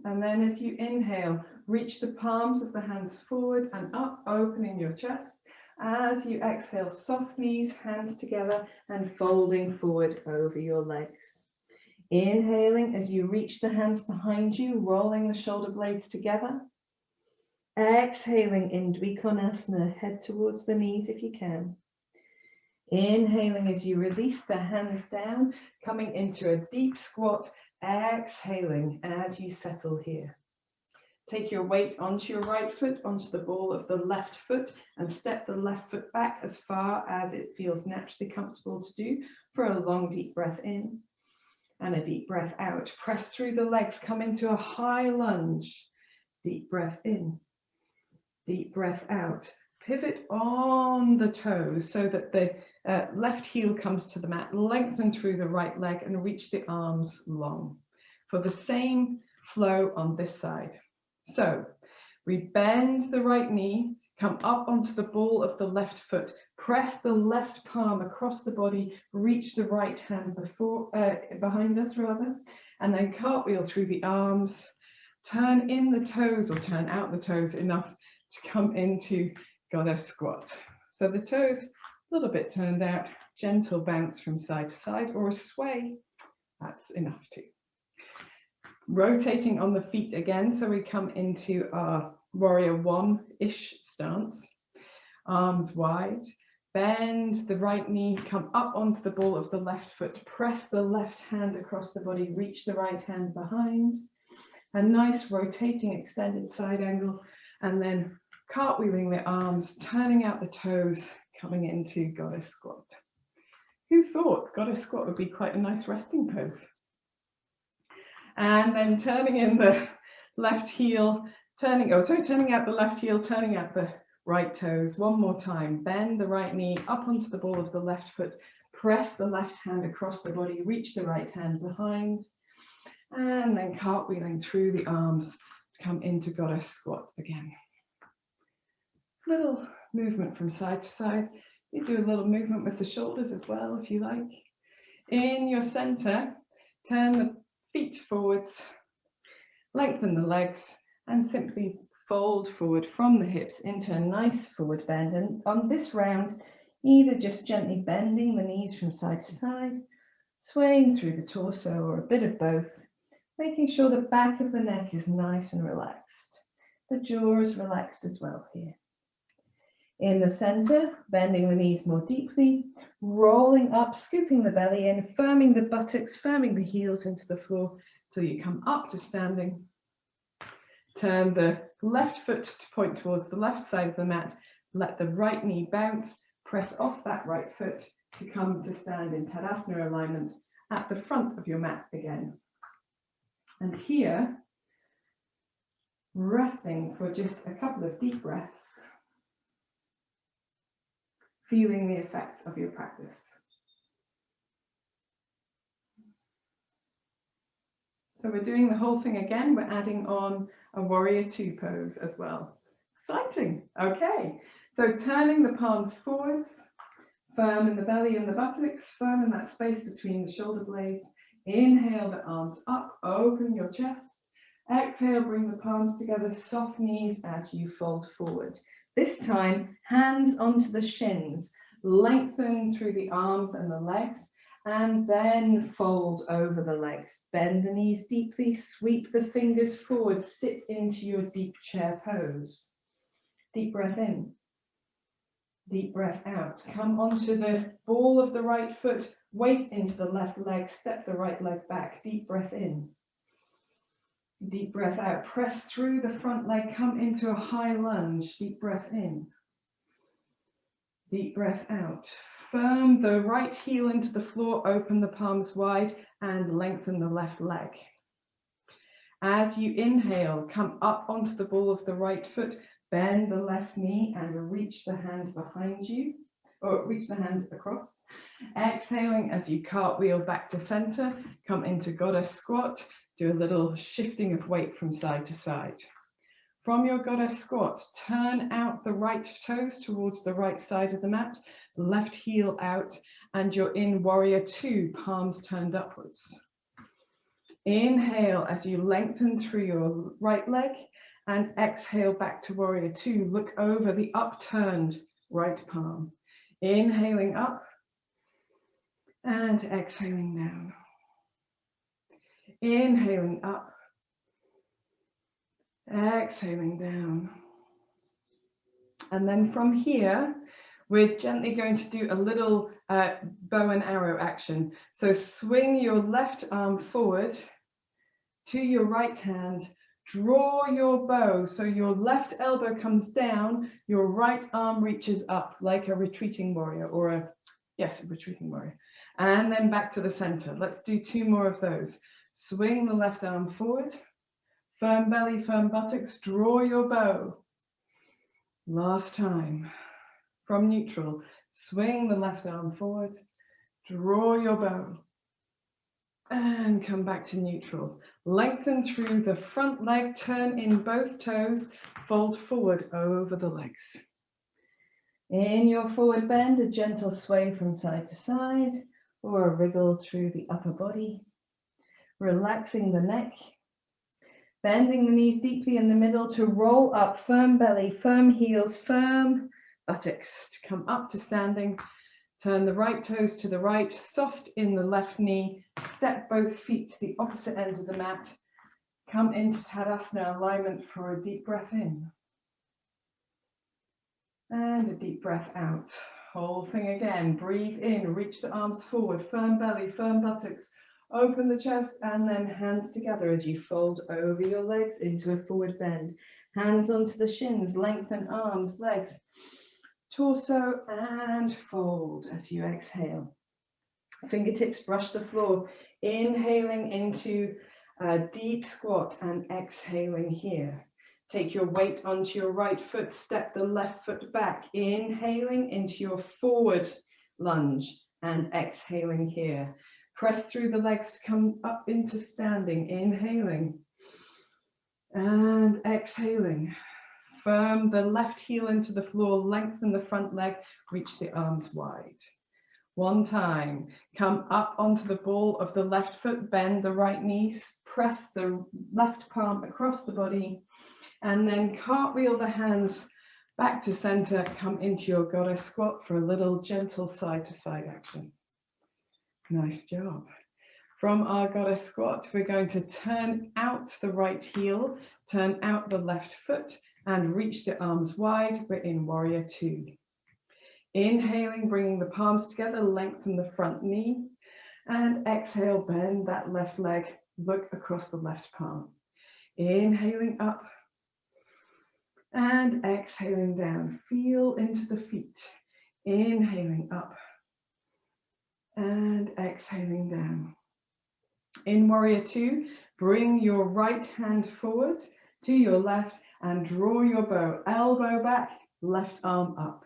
And then as you inhale, reach the palms of the hands forward and up, opening your chest. As you exhale, soft knees, hands together and folding forward over your legs. Inhaling as you reach the hands behind you, rolling the shoulder blades together. Exhaling in Dvikonasana, head towards the knees if you can. Inhaling as you release the hands down, coming into a deep squat. Exhaling as you settle here. Take your weight onto your right foot, onto the ball of the left foot, and step the left foot back as far as it feels naturally comfortable to do for a long deep breath in and a deep breath out. Press through the legs, come into a high lunge. Deep breath in, deep breath out. Pivot on the toes so that the left heel comes to the mat. Lengthen through the right leg and reach the arms long. For the same flow on this side. So we bend the right knee, come up onto the ball of the left foot, press the left palm across the body, reach the right hand behind us rather, and then cartwheel through the arms. Turn in the toes or turn out the toes enough to come into goddess squat. So the toes a little bit turned out, gentle bounce from side to side or a sway, that's enough too. Rotating on the feet again, so we come into our warrior one-ish stance. Arms wide, bend the right knee, come up onto the ball of the left foot, press the left hand across the body, reach the right hand behind. A nice rotating extended side angle, and then cartwheeling the arms, turning out the toes, coming into goddess squat. Who thought goddess squat would be quite a nice resting pose? And then turning in the left heel, turning out the left heel, turning out the right toes. One more time. Bend the right knee up onto the ball of the left foot. Press the left hand across the body. Reach the right hand behind. And then cartwheeling through the arms to come into goddess squat again. Little movement from side to side. You do a little movement with the shoulders as well, if you like. In your center, turn the feet forwards, lengthen the legs, and simply fold forward from the hips into a nice forward bend. And on this round, either just gently bending the knees from side to side, swaying through the torso, or a bit of both, making sure the back of the neck is nice and relaxed. The jaw is relaxed as well here. In the center, bending the knees more deeply, rolling up, scooping the belly in, firming the buttocks, firming the heels into the floor till you come up to standing. Turn the left foot to point towards the left side of the mat. Let the right knee bounce, press off that right foot to come to stand in Tadasana alignment at the front of your mat again. And here, resting for just a couple of deep breaths, feeling the effects of your practice. So we're doing the whole thing again. We're adding on a warrior two pose as well. Exciting. Okay. So turning the palms forwards, firm in the belly and the buttocks, firm in that space between the shoulder blades. Inhale the arms up, open your chest. Exhale, bring the palms together, soft knees as you fold forward. This time, hands onto the shins, lengthen through the arms and the legs, and then fold over the legs. Bend the knees deeply, sweep the fingers forward, sit into your deep chair pose. Deep breath in, deep breath out. Come onto the ball of the right foot, weight into the left leg, step the right leg back. Deep breath in. Deep breath out, press through the front leg, come into a high lunge, deep breath in. Deep breath out. Firm the right heel into the floor, open the palms wide and lengthen the left leg. As you inhale, come up onto the ball of the right foot, bend the left knee and reach the hand behind you, or reach the hand across. Exhaling as you cartwheel back to center, come into goddess squat, do a little shifting of weight from side to side. From your goddess squat, turn out the right toes towards the right side of the mat, left heel out, and you're in warrior two, palms turned upwards. Inhale as you lengthen through your right leg and exhale back to warrior two. Look over the upturned right palm. Inhaling up and exhaling down. Inhaling up, exhaling down. And then from here, we're gently going to do a little bow and arrow action. So swing your left arm forward to your right hand, draw your bow so your left elbow comes down, your right arm reaches up like a retreating warrior, or a retreating warrior. And then back to the center. Let's do two more of those. Swing the left arm forward, firm belly, firm buttocks, draw your bow. Last time. From neutral, swing the left arm forward, draw your bow, and come back to neutral. Lengthen through the front leg, turn in both toes, fold forward over the legs. In your forward bend, a gentle sway from side to side, or a wriggle through the upper body. Relaxing the neck, bending the knees deeply in the middle to roll up, firm belly, firm heels, firm buttocks to come up to standing. Turn the right toes to the right, soft in the left knee, step both feet to the opposite end of the mat. Come into Tadasana alignment for a deep breath in. And a deep breath out. Whole thing again, breathe in, reach the arms forward, firm belly, firm buttocks, open the chest and then hands together as you fold over your legs into a forward bend. Hands onto the shins, lengthen arms, legs, torso and fold as you exhale. Fingertips brush the floor, inhaling into a deep squat and exhaling here. Take your weight onto your right foot, step the left foot back, inhaling into your forward lunge and exhaling here. Press through the legs to come up into standing, inhaling and exhaling. Firm the left heel into the floor, lengthen the front leg, reach the arms wide. One time, come up onto the ball of the left foot, bend the right knee, press the left palm across the body, and then cartwheel the hands back to center, come into your goddess squat for a little gentle side to side action. Nice job. From our goddess squat, we're going to turn out the right heel, turn out the left foot, and reach the arms wide. We're in warrior two. Inhaling, bringing the palms together, lengthen the front knee, and exhale, bend that left leg, look across the left palm. Inhaling up, and exhaling down. Feel into the feet. Inhaling up, and exhaling down. In warrior two, bring your right hand forward to your left and draw your bow, elbow back, left arm up.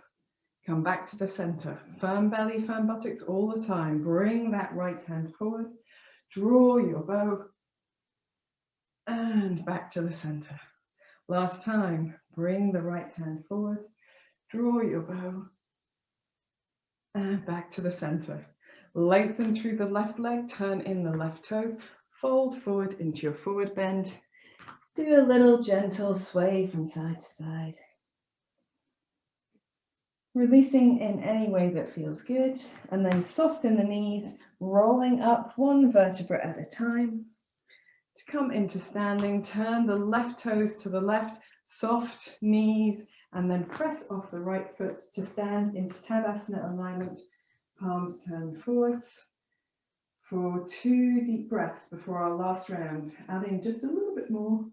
Come back to the center, firm belly, firm buttocks all the time. Bring that right hand forward, draw your bow, and back to the center. Last time, bring the right hand forward, draw your bow, and back to the center. Lengthen through the left leg, turn in the left toes, fold forward into your forward bend. Do a little gentle sway from side to side. Releasing in any way that feels good, and then soften the knees, rolling up one vertebra at a time. To come into standing, turn the left toes to the left, soft knees, and then press off the right foot to stand into Tadasana alignment. Palms turn forwards for 2 deep breaths before our last round, adding just a little bit more.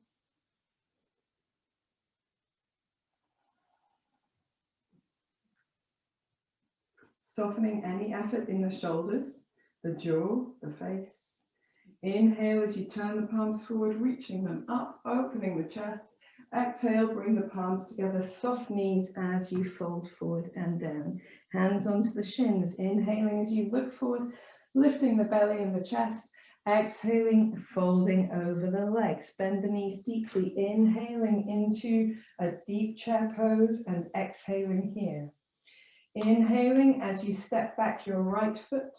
softening any effort in the shoulders, the jaw, the face. Inhale as you turn the palms forward, reaching them up, opening the chest. Exhale, bring the palms together, soft knees as you fold forward and down. Hands onto the shins, inhaling as you look forward, lifting the belly and the chest. Exhaling, folding over the legs. Bend the knees deeply, inhaling into a deep chair pose and exhaling here. Inhaling as you step back your right foot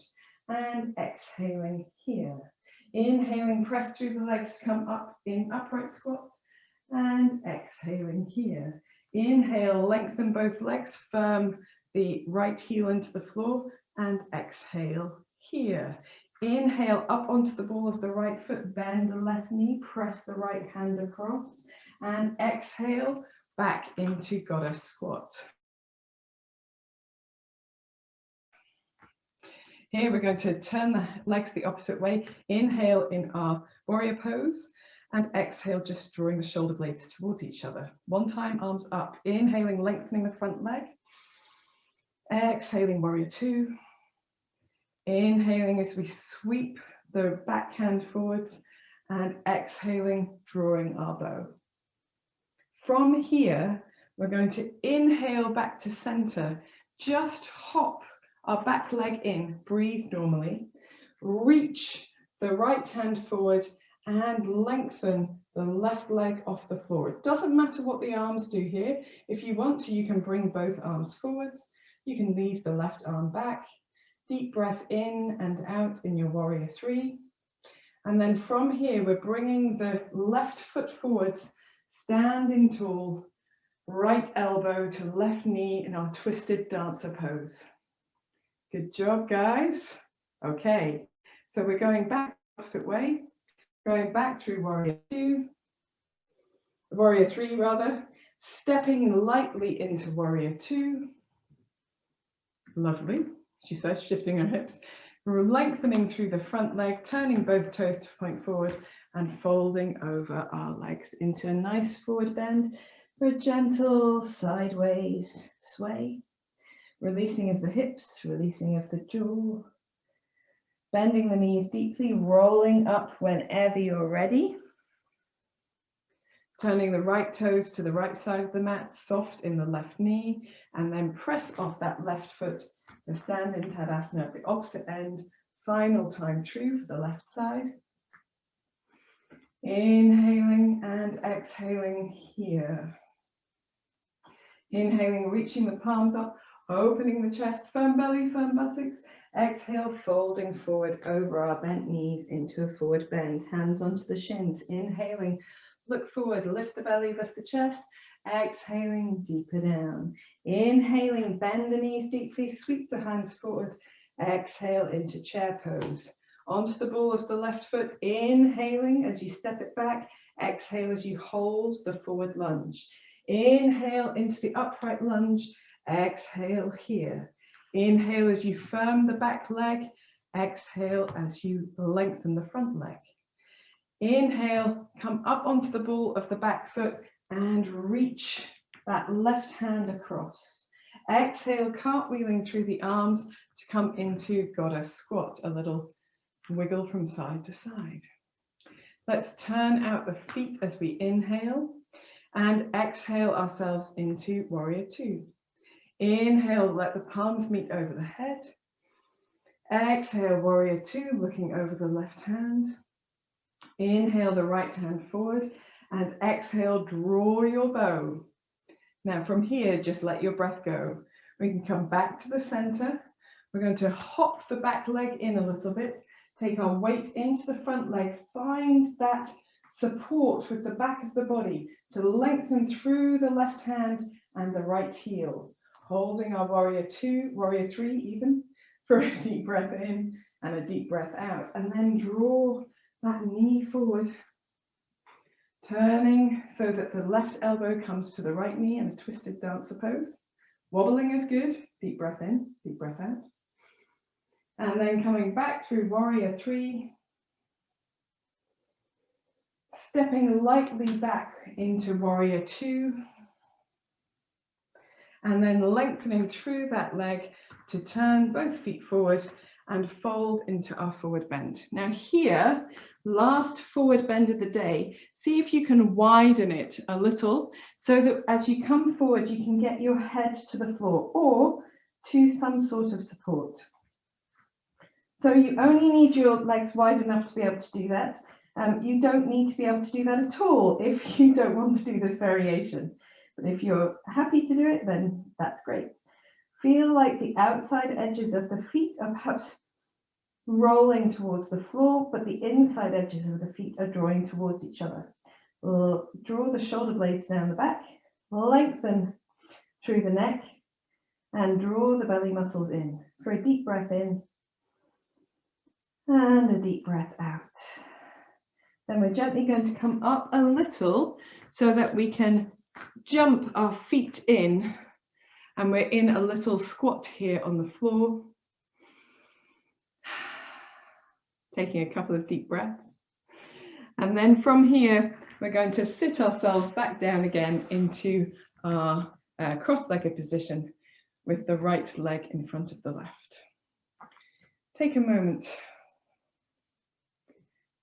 and exhaling here. Inhaling, press through the legs, come up in upright squat and exhaling here. Inhale, lengthen both legs, firm the right heel into the floor and exhale here. Inhale up onto the ball of the right foot, bend the left knee, press the right hand across and exhale back into goddess squat. Here we're going to turn the legs the opposite way. Inhale in our warrior pose and exhale, just drawing the shoulder blades towards each other. One time, arms up. Inhaling, lengthening the front leg. Exhaling, warrior two. Inhaling as we sweep the back hand forwards and exhaling, drawing our bow. From here, we're going to inhale back to center. Just hop our back leg in, breathe normally, reach the right hand forward and lengthen the left leg off the floor. It doesn't matter what the arms do here. If you want to, you can bring both arms forwards. You can leave the left arm back. Deep breath in and out in your warrior three. And then from here, we're bringing the left foot forwards, standing tall, right elbow to left knee in our twisted dancer pose. Good job, guys. Okay, so we're going back the opposite way, going back through warrior three rather, stepping lightly into warrior two. Lovely, she says, shifting her hips. We're lengthening through the front leg, turning both toes to point forward and folding over our legs into a nice forward bend for a gentle sideways sway. Releasing of the hips, releasing of the jaw. Bending the knees deeply, rolling up whenever you're ready. Turning the right toes to the right side of the mat, soft in the left knee, and then press off that left foot to stand in Tadasana at the opposite end. Final time through for the left side. Inhaling and exhaling here. Inhaling, reaching the palms up, opening the chest, firm belly, firm buttocks. Exhale, folding forward over our bent knees into a forward bend. Hands onto the shins. Inhaling, look forward, lift the belly, lift the chest. Exhaling, deeper down. Inhaling, bend the knees deeply, sweep the hands forward. Exhale into chair pose. Onto the ball of the left foot. Inhaling as you step it back. Exhale as you hold the forward lunge. Inhale into the upright lunge. Exhale here. Inhale as you firm the back leg. Exhale as you lengthen the front leg. Inhale, come up onto the ball of the back foot and reach that left hand across. Exhale, cartwheeling through the arms to come into goddess squat. A little wiggle from side to side. Let's turn out the feet as we inhale and exhale ourselves into warrior two. Inhale, let the palms meet over the head. Exhale, warrior two, looking over the left hand. Inhale the right hand forward and exhale, draw your bow. Now from here, just let your breath go. We can come back to the center. We're going to hop the back leg in a little bit, take our weight into the front leg, find that support with the back of the body to lengthen through the left hand and the right heel. Holding our warrior two, warrior three even, for a deep breath in and a deep breath out. And then draw that knee forward, turning so that the left elbow comes to the right knee in a twisted dancer pose. Wobbling is good. Deep breath in, deep breath out. And then coming back through warrior three, stepping lightly back into warrior two, and then lengthening through that leg, to turn both feet forward and fold into our forward bend. Now here, last forward bend of the day, see if you can widen it a little so that as you come forward, you can get your head to the floor or to some sort of support. So you only need your legs wide enough to be able to do that. You don't need to be able to do that at all if you don't want to do this variation. But if you're happy to do it, then that's great. Feel like the outside edges of the feet are perhaps rolling towards the floor, but the inside edges of the feet are drawing towards each other. Draw the shoulder blades down the back, lengthen through the neck, and draw the belly muscles in. For a deep breath in, and a deep breath out. Then we're gently going to come up a little so that we can jump our feet in, and we're in a little squat here on the floor. Taking a couple of deep breaths. And then from here, we're going to sit ourselves back down again into our cross-legged position with the right leg in front of the left. Take a moment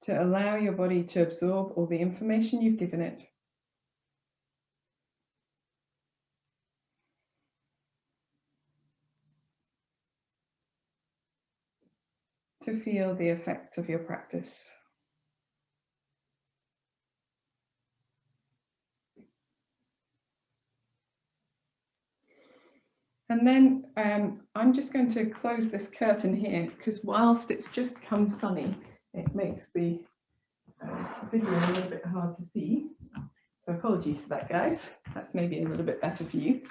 to allow your body to absorb all the information you've given it. To feel the effects of your practice. And then I'm just going to close this curtain here because whilst it's just come sunny, it makes the video a little bit hard to see. So apologies for that, guys. That's maybe a little bit better for you.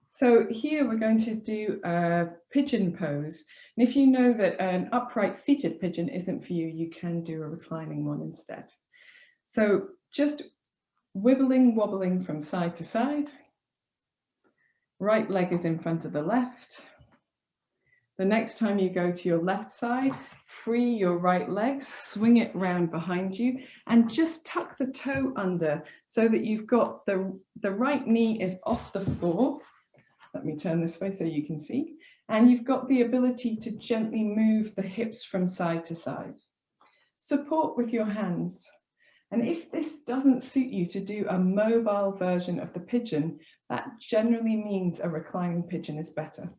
So here we're going to do a pigeon pose. And if you know that an upright seated pigeon isn't for you, you can do a reclining one instead. So just wibbling, wobbling from side to side. Right leg is in front of the left. The next time you go to your left side, free your right leg, swing it round behind you, and just tuck the toe under so that you've got the right knee is off the floor. Let me turn this way so you can see. And you've got the ability to gently move the hips from side to side. Support with your hands. And if this doesn't suit you to do a mobile version of the pigeon, that generally means a reclining pigeon is better.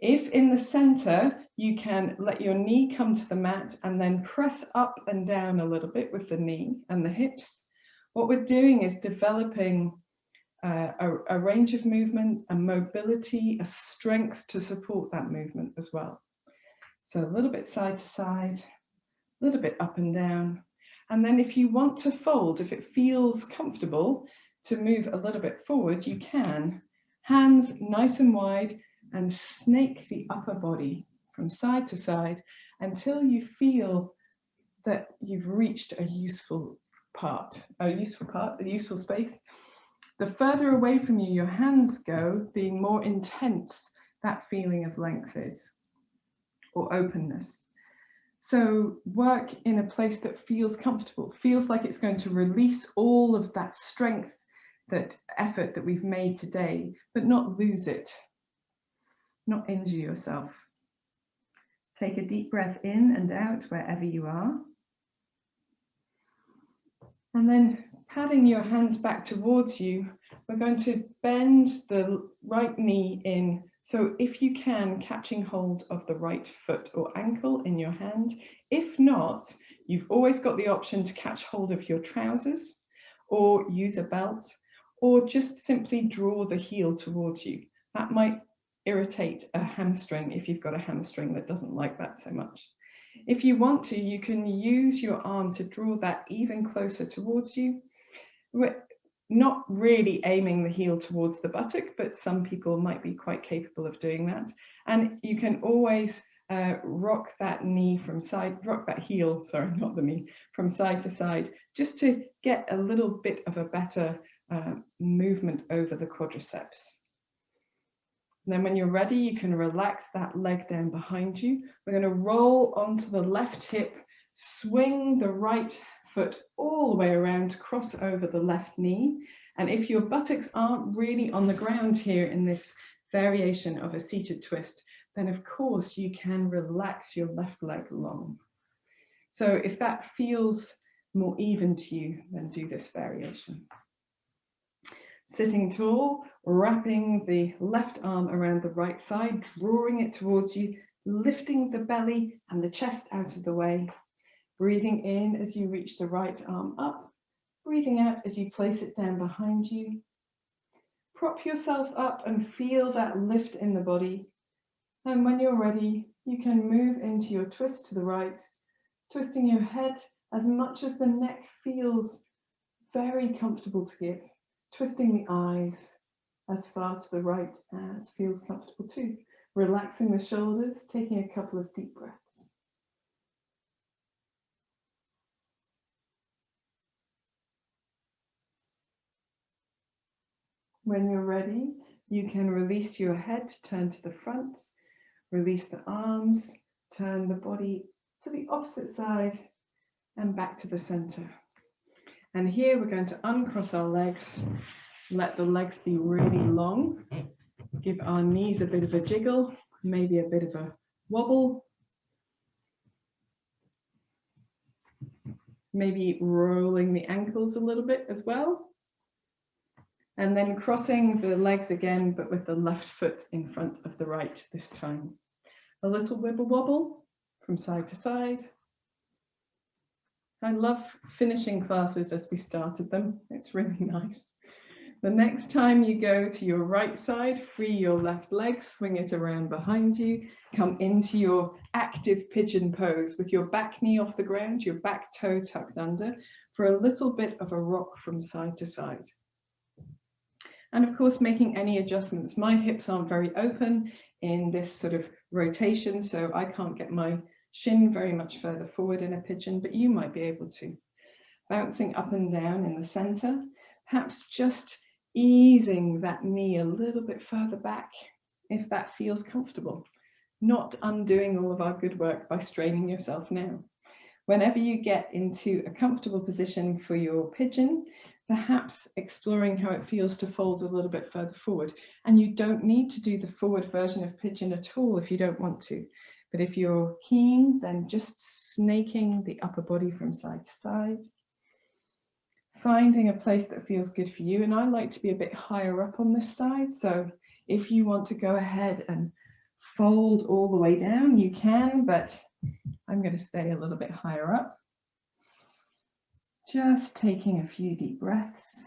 If in the center, you can let your knee come to the mat and then press up and down a little bit with the knee and the hips, what we're doing is developing a range of movement, a mobility, a strength to support that movement as well. So a little bit side to side, a little bit up and down. And then if you want to fold, if it feels comfortable to move a little bit forward, you can. Hands nice and wide and snake the upper body from side to side until you feel that you've reached a useful space. The further away from you your hands go, the more intense that feeling of length is, or openness. So work in a place that feels comfortable, feels like it's going to release all of that strength, that effort that we've made today, but not lose it, not injure yourself. Take a deep breath in and out wherever you are. And then padding your hands back towards you, we're going to bend the right knee in. So if you can, catching hold of the right foot or ankle in your hand. If not, you've always got the option to catch hold of your trousers or use a belt, or just simply draw the heel towards you. That might irritate a hamstring if you've got a hamstring that doesn't like that so much. If you want to, you can use your arm to draw that even closer towards you. We're not really aiming the heel towards the buttock, but some people might be quite capable of doing that. And you can always rock that heel, sorry, not the knee, from side to side, just to get a little bit of a better movement over the quadriceps. And then when you're ready, you can relax that leg down behind you. We're going to roll onto the left hip, swing the right foot all the way around, cross over the left knee. And if your buttocks aren't really on the ground here in this variation of a seated twist, then of course you can relax your left leg long. So if that feels more even to you, then do this variation. Sitting tall, wrapping the left arm around the right thigh, drawing it towards you, lifting the belly and the chest out of the way. Breathing in as you reach the right arm up, breathing out as you place it down behind you. Prop yourself up and feel that lift in the body. And when you're ready, you can move into your twist to the right, twisting your head as much as the neck feels very comfortable to give, twisting the eyes as far to the right as feels comfortable too, relaxing the shoulders, taking a couple of deep breaths. When you're ready, you can release your head, turn to the front, release the arms, turn the body to the opposite side and back to the center. And here we're going to uncross our legs, let the legs be really long, give our knees a bit of a jiggle, maybe a bit of a wobble, maybe rolling the ankles a little bit as well. And then crossing the legs again, but with the left foot in front of the right this time. A little wibble wobble from side to side. I love finishing classes as we started them. It's really nice. The next time you go to your right side, free your left leg, swing it around behind you, come into your active pigeon pose with your back knee off the ground, your back toe tucked under, for a little bit of a rock from side to side. And of course, making any adjustments. My hips aren't very open in this sort of rotation, so I can't get my shin very much further forward in a pigeon, but you might be able to. Bouncing up and down in the center, perhaps just easing that knee a little bit further back if that feels comfortable. Not undoing all of our good work by straining yourself now. Whenever you get into a comfortable position for your pigeon, perhaps exploring how it feels to fold a little bit further forward. And you don't need to do the forward version of pigeon at all if you don't want to. But if you're keen, then just snaking the upper body from side to side. Finding a place that feels good for you. And I like to be a bit higher up on this side. So if you want to go ahead and fold all the way down, you can, but I'm going to stay a little bit higher up. Just taking a few deep breaths.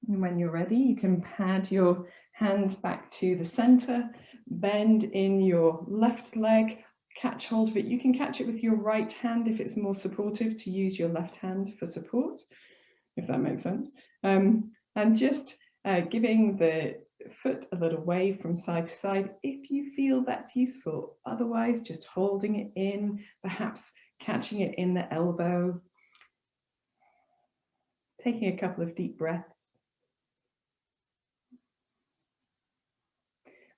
And when you're ready, you can pad your hands back to the center, bend in your left leg, catch hold of it. You can catch it with your right hand if it's more supportive to use your left hand for support, if that makes sense. And just giving the foot a little wave from side to side if you feel that's useful. Otherwise, just holding it in, perhaps catching it in the elbow. Taking a couple of deep breaths.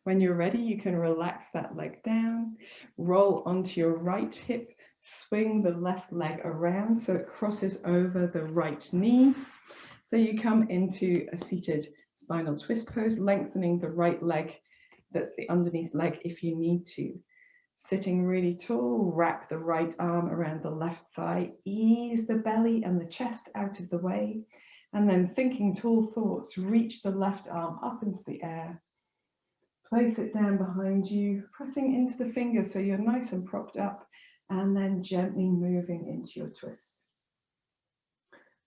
When you're ready, you can relax that leg down, roll onto your right hip, swing the left leg around so it crosses over the right knee. So you come into a seated spinal twist pose, lengthening the right leg, that's the underneath leg if you need to. Sitting really tall, wrap the right arm around the left thigh, ease the belly and the chest out of the way, and then thinking tall thoughts, reach the left arm up into the air. Place it down behind you, pressing into the fingers so you're nice and propped up, and then gently moving into your twist.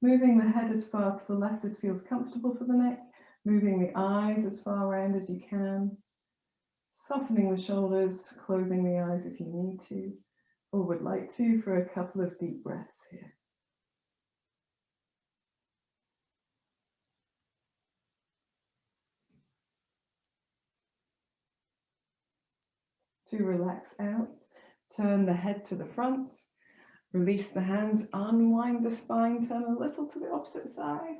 Moving the head as far to the left as feels comfortable for the neck, moving the eyes as far around as you can, softening the shoulders, closing the eyes if you need to, or would like to, for a couple of deep breaths here. To relax out, turn the head to the front, release the hands, unwind the spine, turn a little to the opposite side,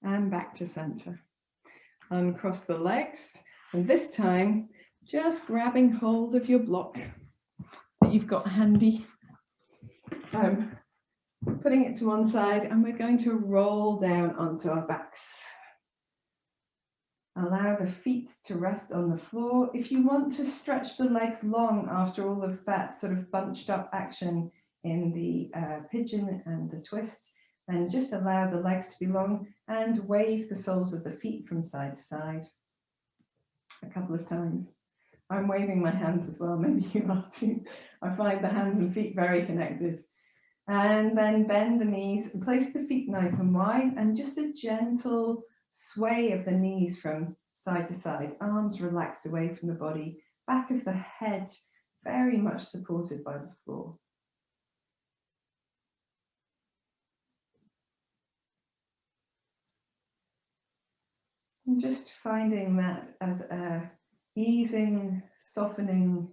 and back to center. Uncross the legs, and this time, just grabbing hold of your block that you've got handy. Putting it to one side, and we're going to roll down onto our backs. Allow the feet to rest on the floor. If you want to stretch the legs long after all of that sort of bunched up action in the pigeon and the twist, then just allow the legs to be long and wave the soles of the feet from side to side a couple of times. I'm waving my hands as well, maybe you are too. I find the hands and feet very connected. And then bend the knees and place the feet nice and wide, and just a gentle sway of the knees from side to side, arms relaxed away from the body, back of the head very much supported by the floor. And just finding that as a easing, softening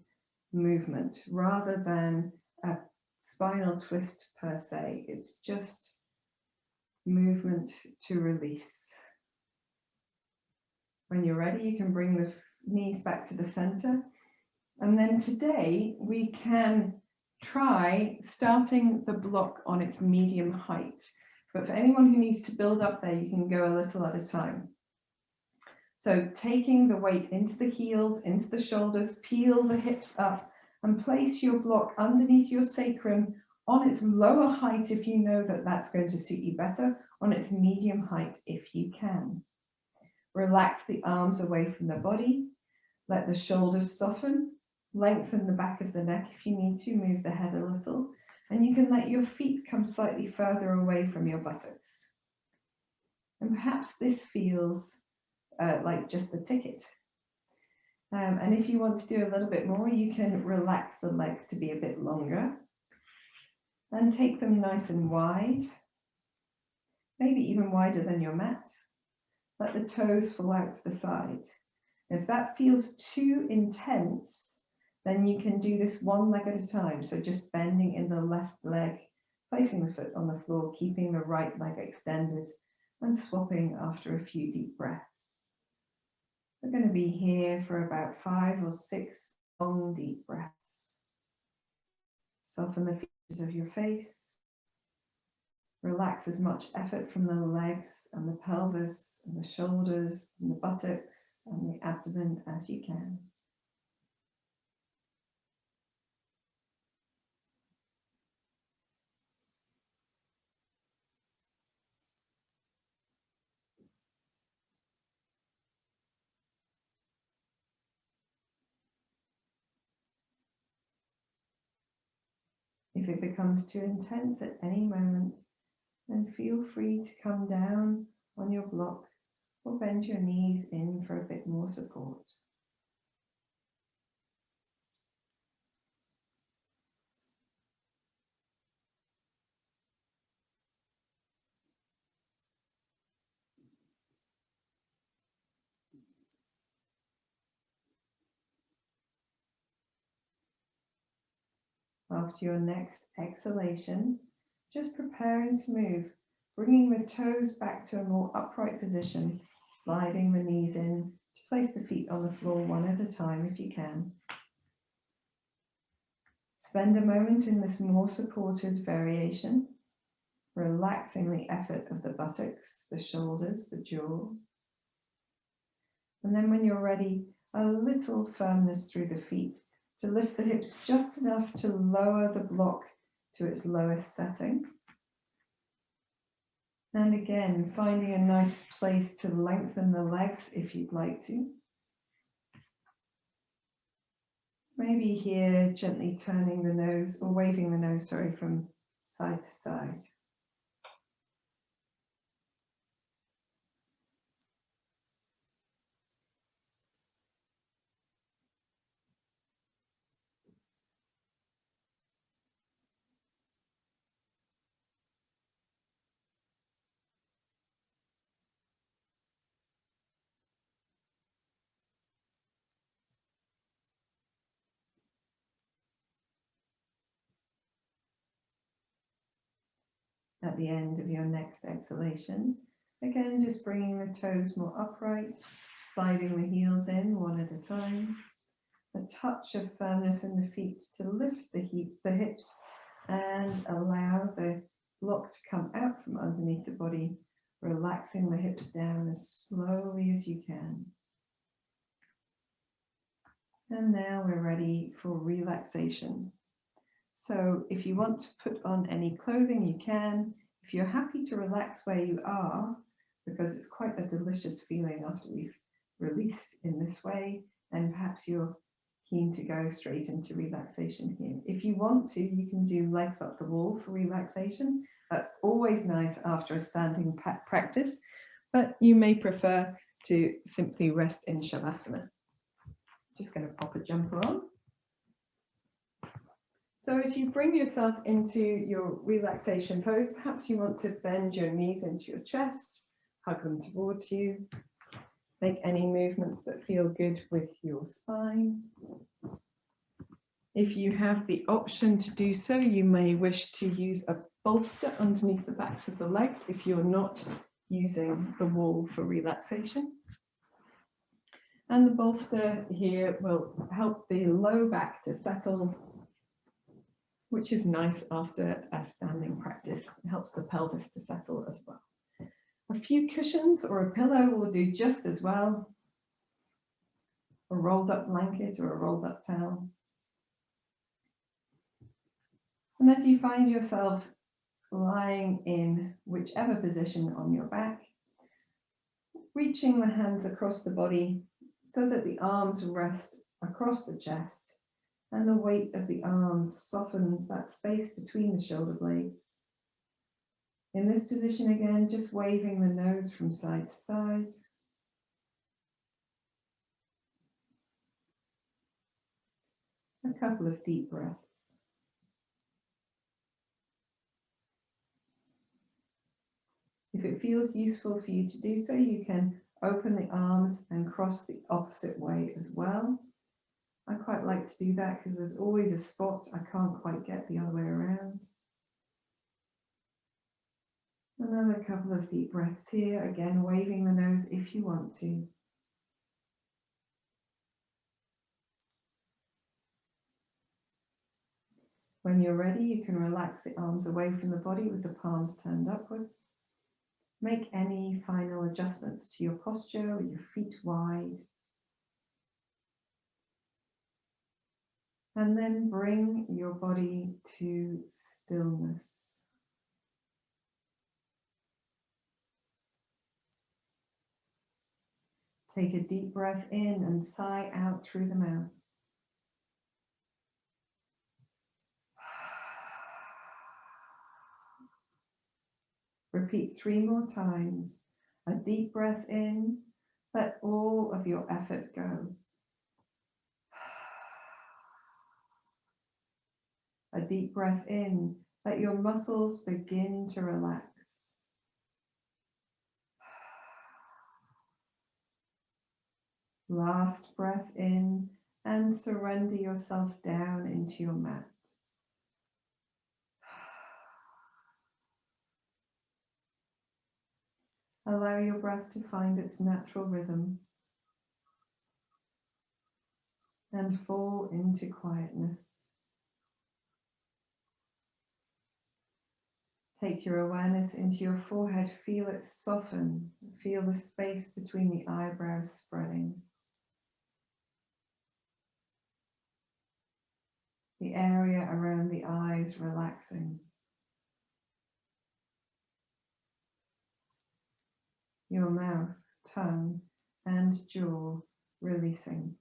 movement rather than a spinal twist per se. It's just movement to release. When you're ready, you can bring the knees back to the center. And then today we can try starting the block on its medium height. But for anyone who needs to build up there, you can go a little at a time. So taking the weight into the heels, into the shoulders, peel the hips up and place your block underneath your sacrum on its lower height if you know that that's going to suit you better, on its medium height if you can. Relax the arms away from the body, let the shoulders soften, lengthen the back of the neck if you need to, move the head a little, and you can let your feet come slightly further away from your buttocks. And perhaps this feels like just the ticket. And if you want to do a little bit more, you can relax the legs to be a bit longer and take them nice and wide, maybe even wider than your mat. Let the toes fall out to the side. If that feels too intense, then you can do this one leg at a time. So just bending in the left leg, placing the foot on the floor, keeping the right leg extended, and swapping after a few deep breaths. We're going to be here for about 5 or 6 long deep breaths. Soften the features of your face. Relax as much effort from the legs and the pelvis and the shoulders and the buttocks and the abdomen as you can. If it becomes too intense at any moment, then feel free to come down on your block or bend your knees in for a bit more support. After your next exhalation, just preparing to move, bringing the toes back to a more upright position, sliding the knees in to place the feet on the floor one at a time if you can. Spend a moment in this more supported variation, relaxing the effort of the buttocks, the shoulders, the jaw. And then when you're ready, a little firmness through the feet to lift the hips just enough to lower the block to its lowest setting. And again, finding a nice place to lengthen the legs if you'd like to. Maybe here, gently turning the nose or waving the nose, from side to side. At the end of your next exhalation, again, just bringing the toes more upright, sliding the heels in one at a time. A touch of firmness in the feet to lift the hips and allow the block to come out from underneath the body, relaxing the hips down as slowly as you can. And now we're ready for relaxation. So if you want to put on any clothing, you can. If you're happy to relax where you are, because it's quite a delicious feeling after we've released in this way, then perhaps you're keen to go straight into relaxation here. If you want to, you can do legs up the wall for relaxation. That's always nice after a standing practice, but you may prefer to simply rest in Shavasana. Just going to pop a jumper on. So as you bring yourself into your relaxation pose, perhaps you want to bend your knees into your chest, hug them towards you, make any movements that feel good with your spine. If you have the option to do so, you may wish to use a bolster underneath the backs of the legs if you're not using the wall for relaxation. And the bolster here will help the low back to settle, which is nice after a standing practice. It helps the pelvis to settle as well. A few cushions or a pillow will do just as well. A rolled up blanket or a rolled up towel. And as you find yourself lying in whichever position on your back, reaching the hands across the body so that the arms rest across the chest and the weight of the arms softens that space between the shoulder blades. In this position again, just waving the nose from side to side. A couple of deep breaths. If it feels useful for you to do so, you can open the arms and cross the opposite way as well. I quite like to do that because there's always a spot I can't quite get the other way around. Another couple of deep breaths here, again waving the nose if you want to. When you're ready, you can relax the arms away from the body with the palms turned upwards. Make any final adjustments to your posture with your feet wide. And then bring your body to stillness. Take a deep breath in and sigh out through the mouth. Repeat 3 more times. A deep breath in, let all of your effort go. A deep breath in, let your muscles begin to relax. Last breath in and surrender yourself down into your mat. Allow your breath to find its natural rhythm and fall into quietness. Take your awareness into your forehead, feel it soften, feel the space between the eyebrows spreading. The area around the eyes relaxing. Your mouth, tongue, and jaw releasing.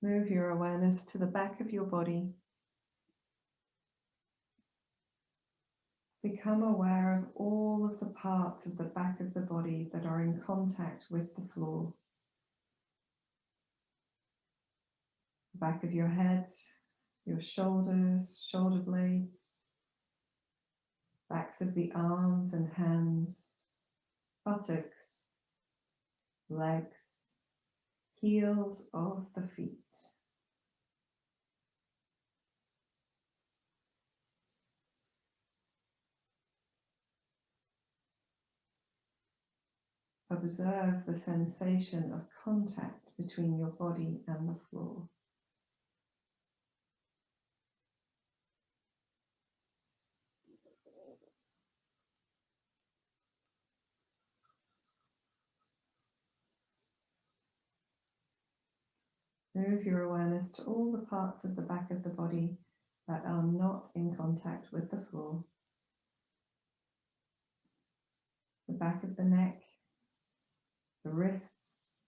Move your awareness to the back of your body. Become aware of all of the parts of the back of the body that are in contact with the floor. The back of your head, your shoulders, shoulder blades, backs of the arms and hands, buttocks, legs, heels of the feet. Observe the sensation of contact between your body and the floor. Move your awareness to all the parts of the back of the body that are not in contact with the floor. The back of the neck, the wrists,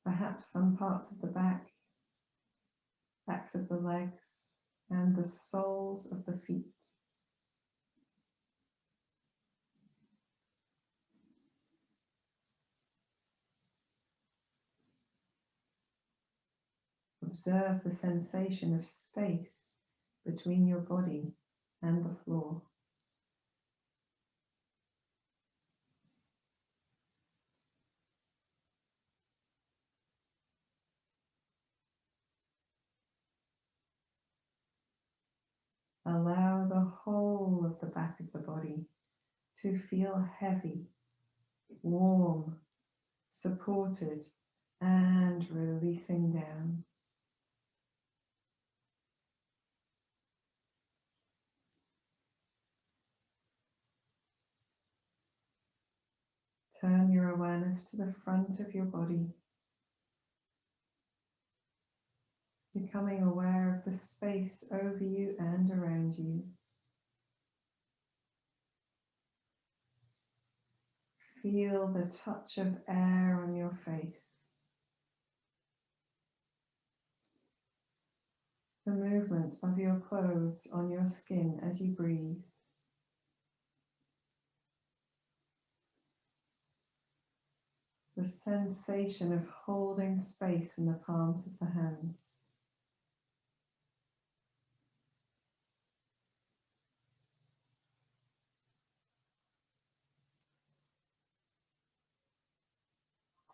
perhaps some parts of the back, backs of the legs, and the soles of the feet. Observe the sensation of space between your body and the floor. Allow the whole of the back of the body to feel heavy, warm, supported, and releasing down. Turn your awareness to the front of your body, becoming aware of the space over you and around you. Feel the touch of air on your face, the movement of your clothes on your skin as you breathe. The sensation of holding space in the palms of the hands.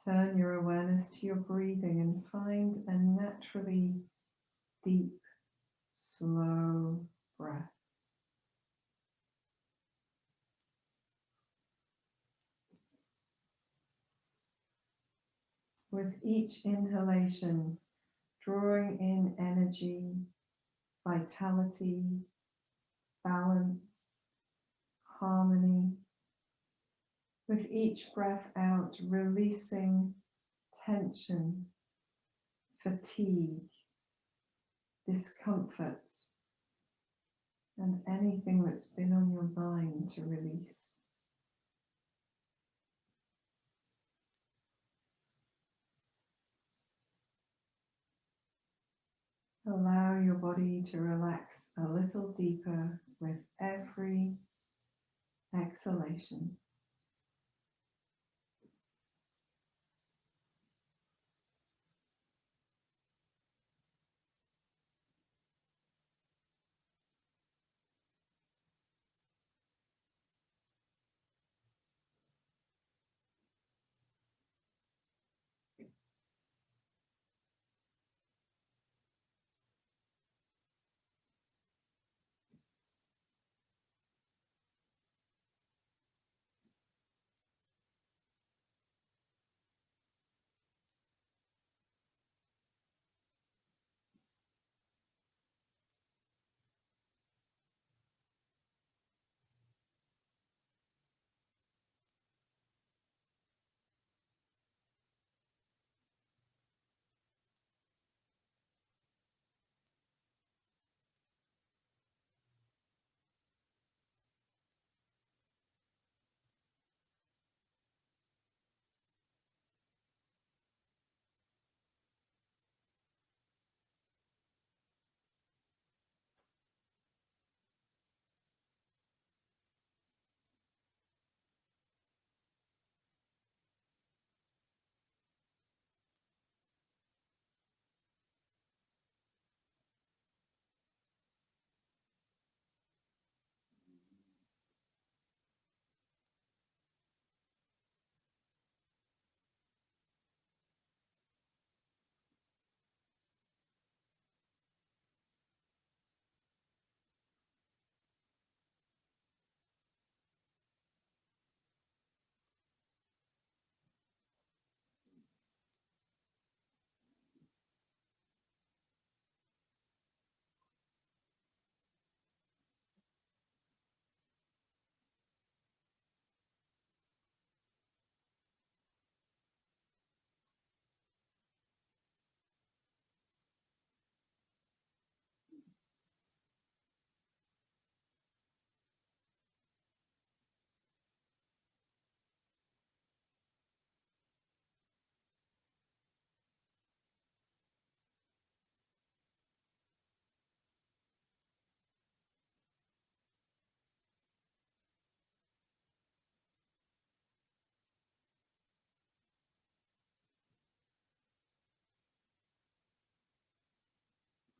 Turn your awareness to your breathing and find a naturally deep, slow breath. With each inhalation, drawing in energy, vitality, balance, harmony. With each breath out, releasing tension, fatigue, discomfort, and anything that's been on your mind to release. Allow your body to relax a little deeper with every exhalation.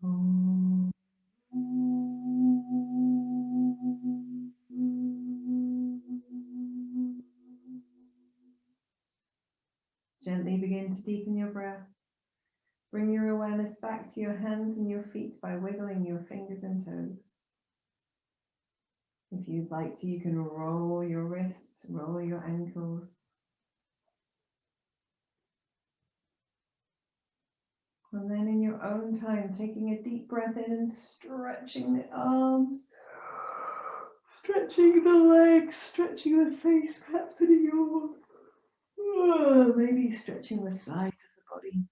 Gently begin to deepen your breath. Bring your awareness back to your hands and your feet by wiggling your fingers and toes. If you'd like to, you can roll your wrists, roll your ankles. And then in your own time, taking a deep breath in and stretching the arms, stretching the legs, stretching the face, perhaps in your maybe stretching the sides of the body.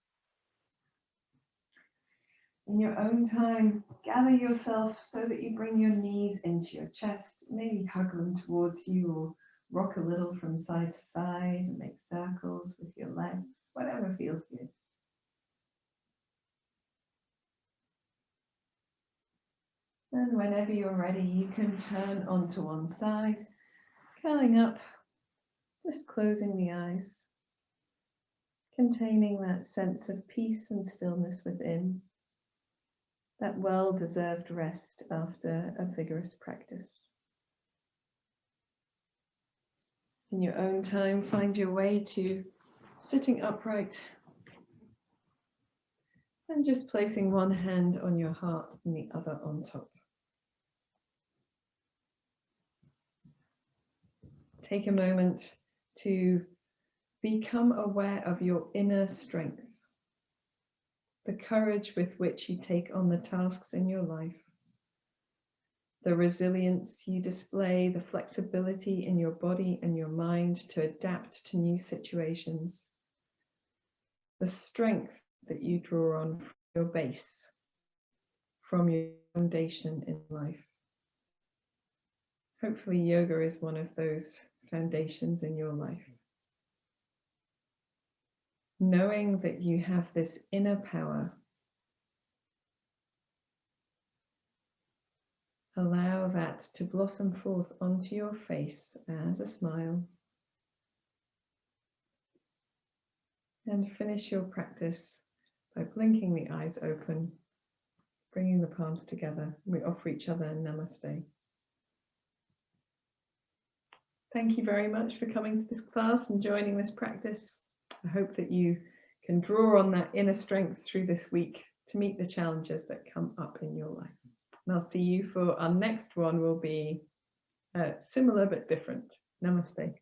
In your own time, gather yourself so that you bring your knees into your chest, maybe hug them towards you or rock a little from side to side and make circles with your legs, whatever feels good. And whenever you're ready, you can turn onto one side, curling up, just closing the eyes, containing that sense of peace and stillness within, that well-deserved rest after a vigorous practice. In your own time, find your way to sitting upright and just placing one hand on your heart and the other on top. Take a moment to become aware of your inner strength, the courage with which you take on the tasks in your life, the resilience you display, the flexibility in your body and your mind to adapt to new situations, the strength that you draw on from your base, from your foundation in life. Hopefully yoga is one of those foundations in your life. Knowing that you have this inner power, allow that to blossom forth onto your face as a smile. And finish your practice by blinking the eyes open, bringing the palms together. We offer each other namaste. Thank you very much for coming to this class and joining this practice. I hope that you can draw on that inner strength through this week to meet the challenges that come up in your life. And I'll see you for our next one. Will be similar but different. Namaste.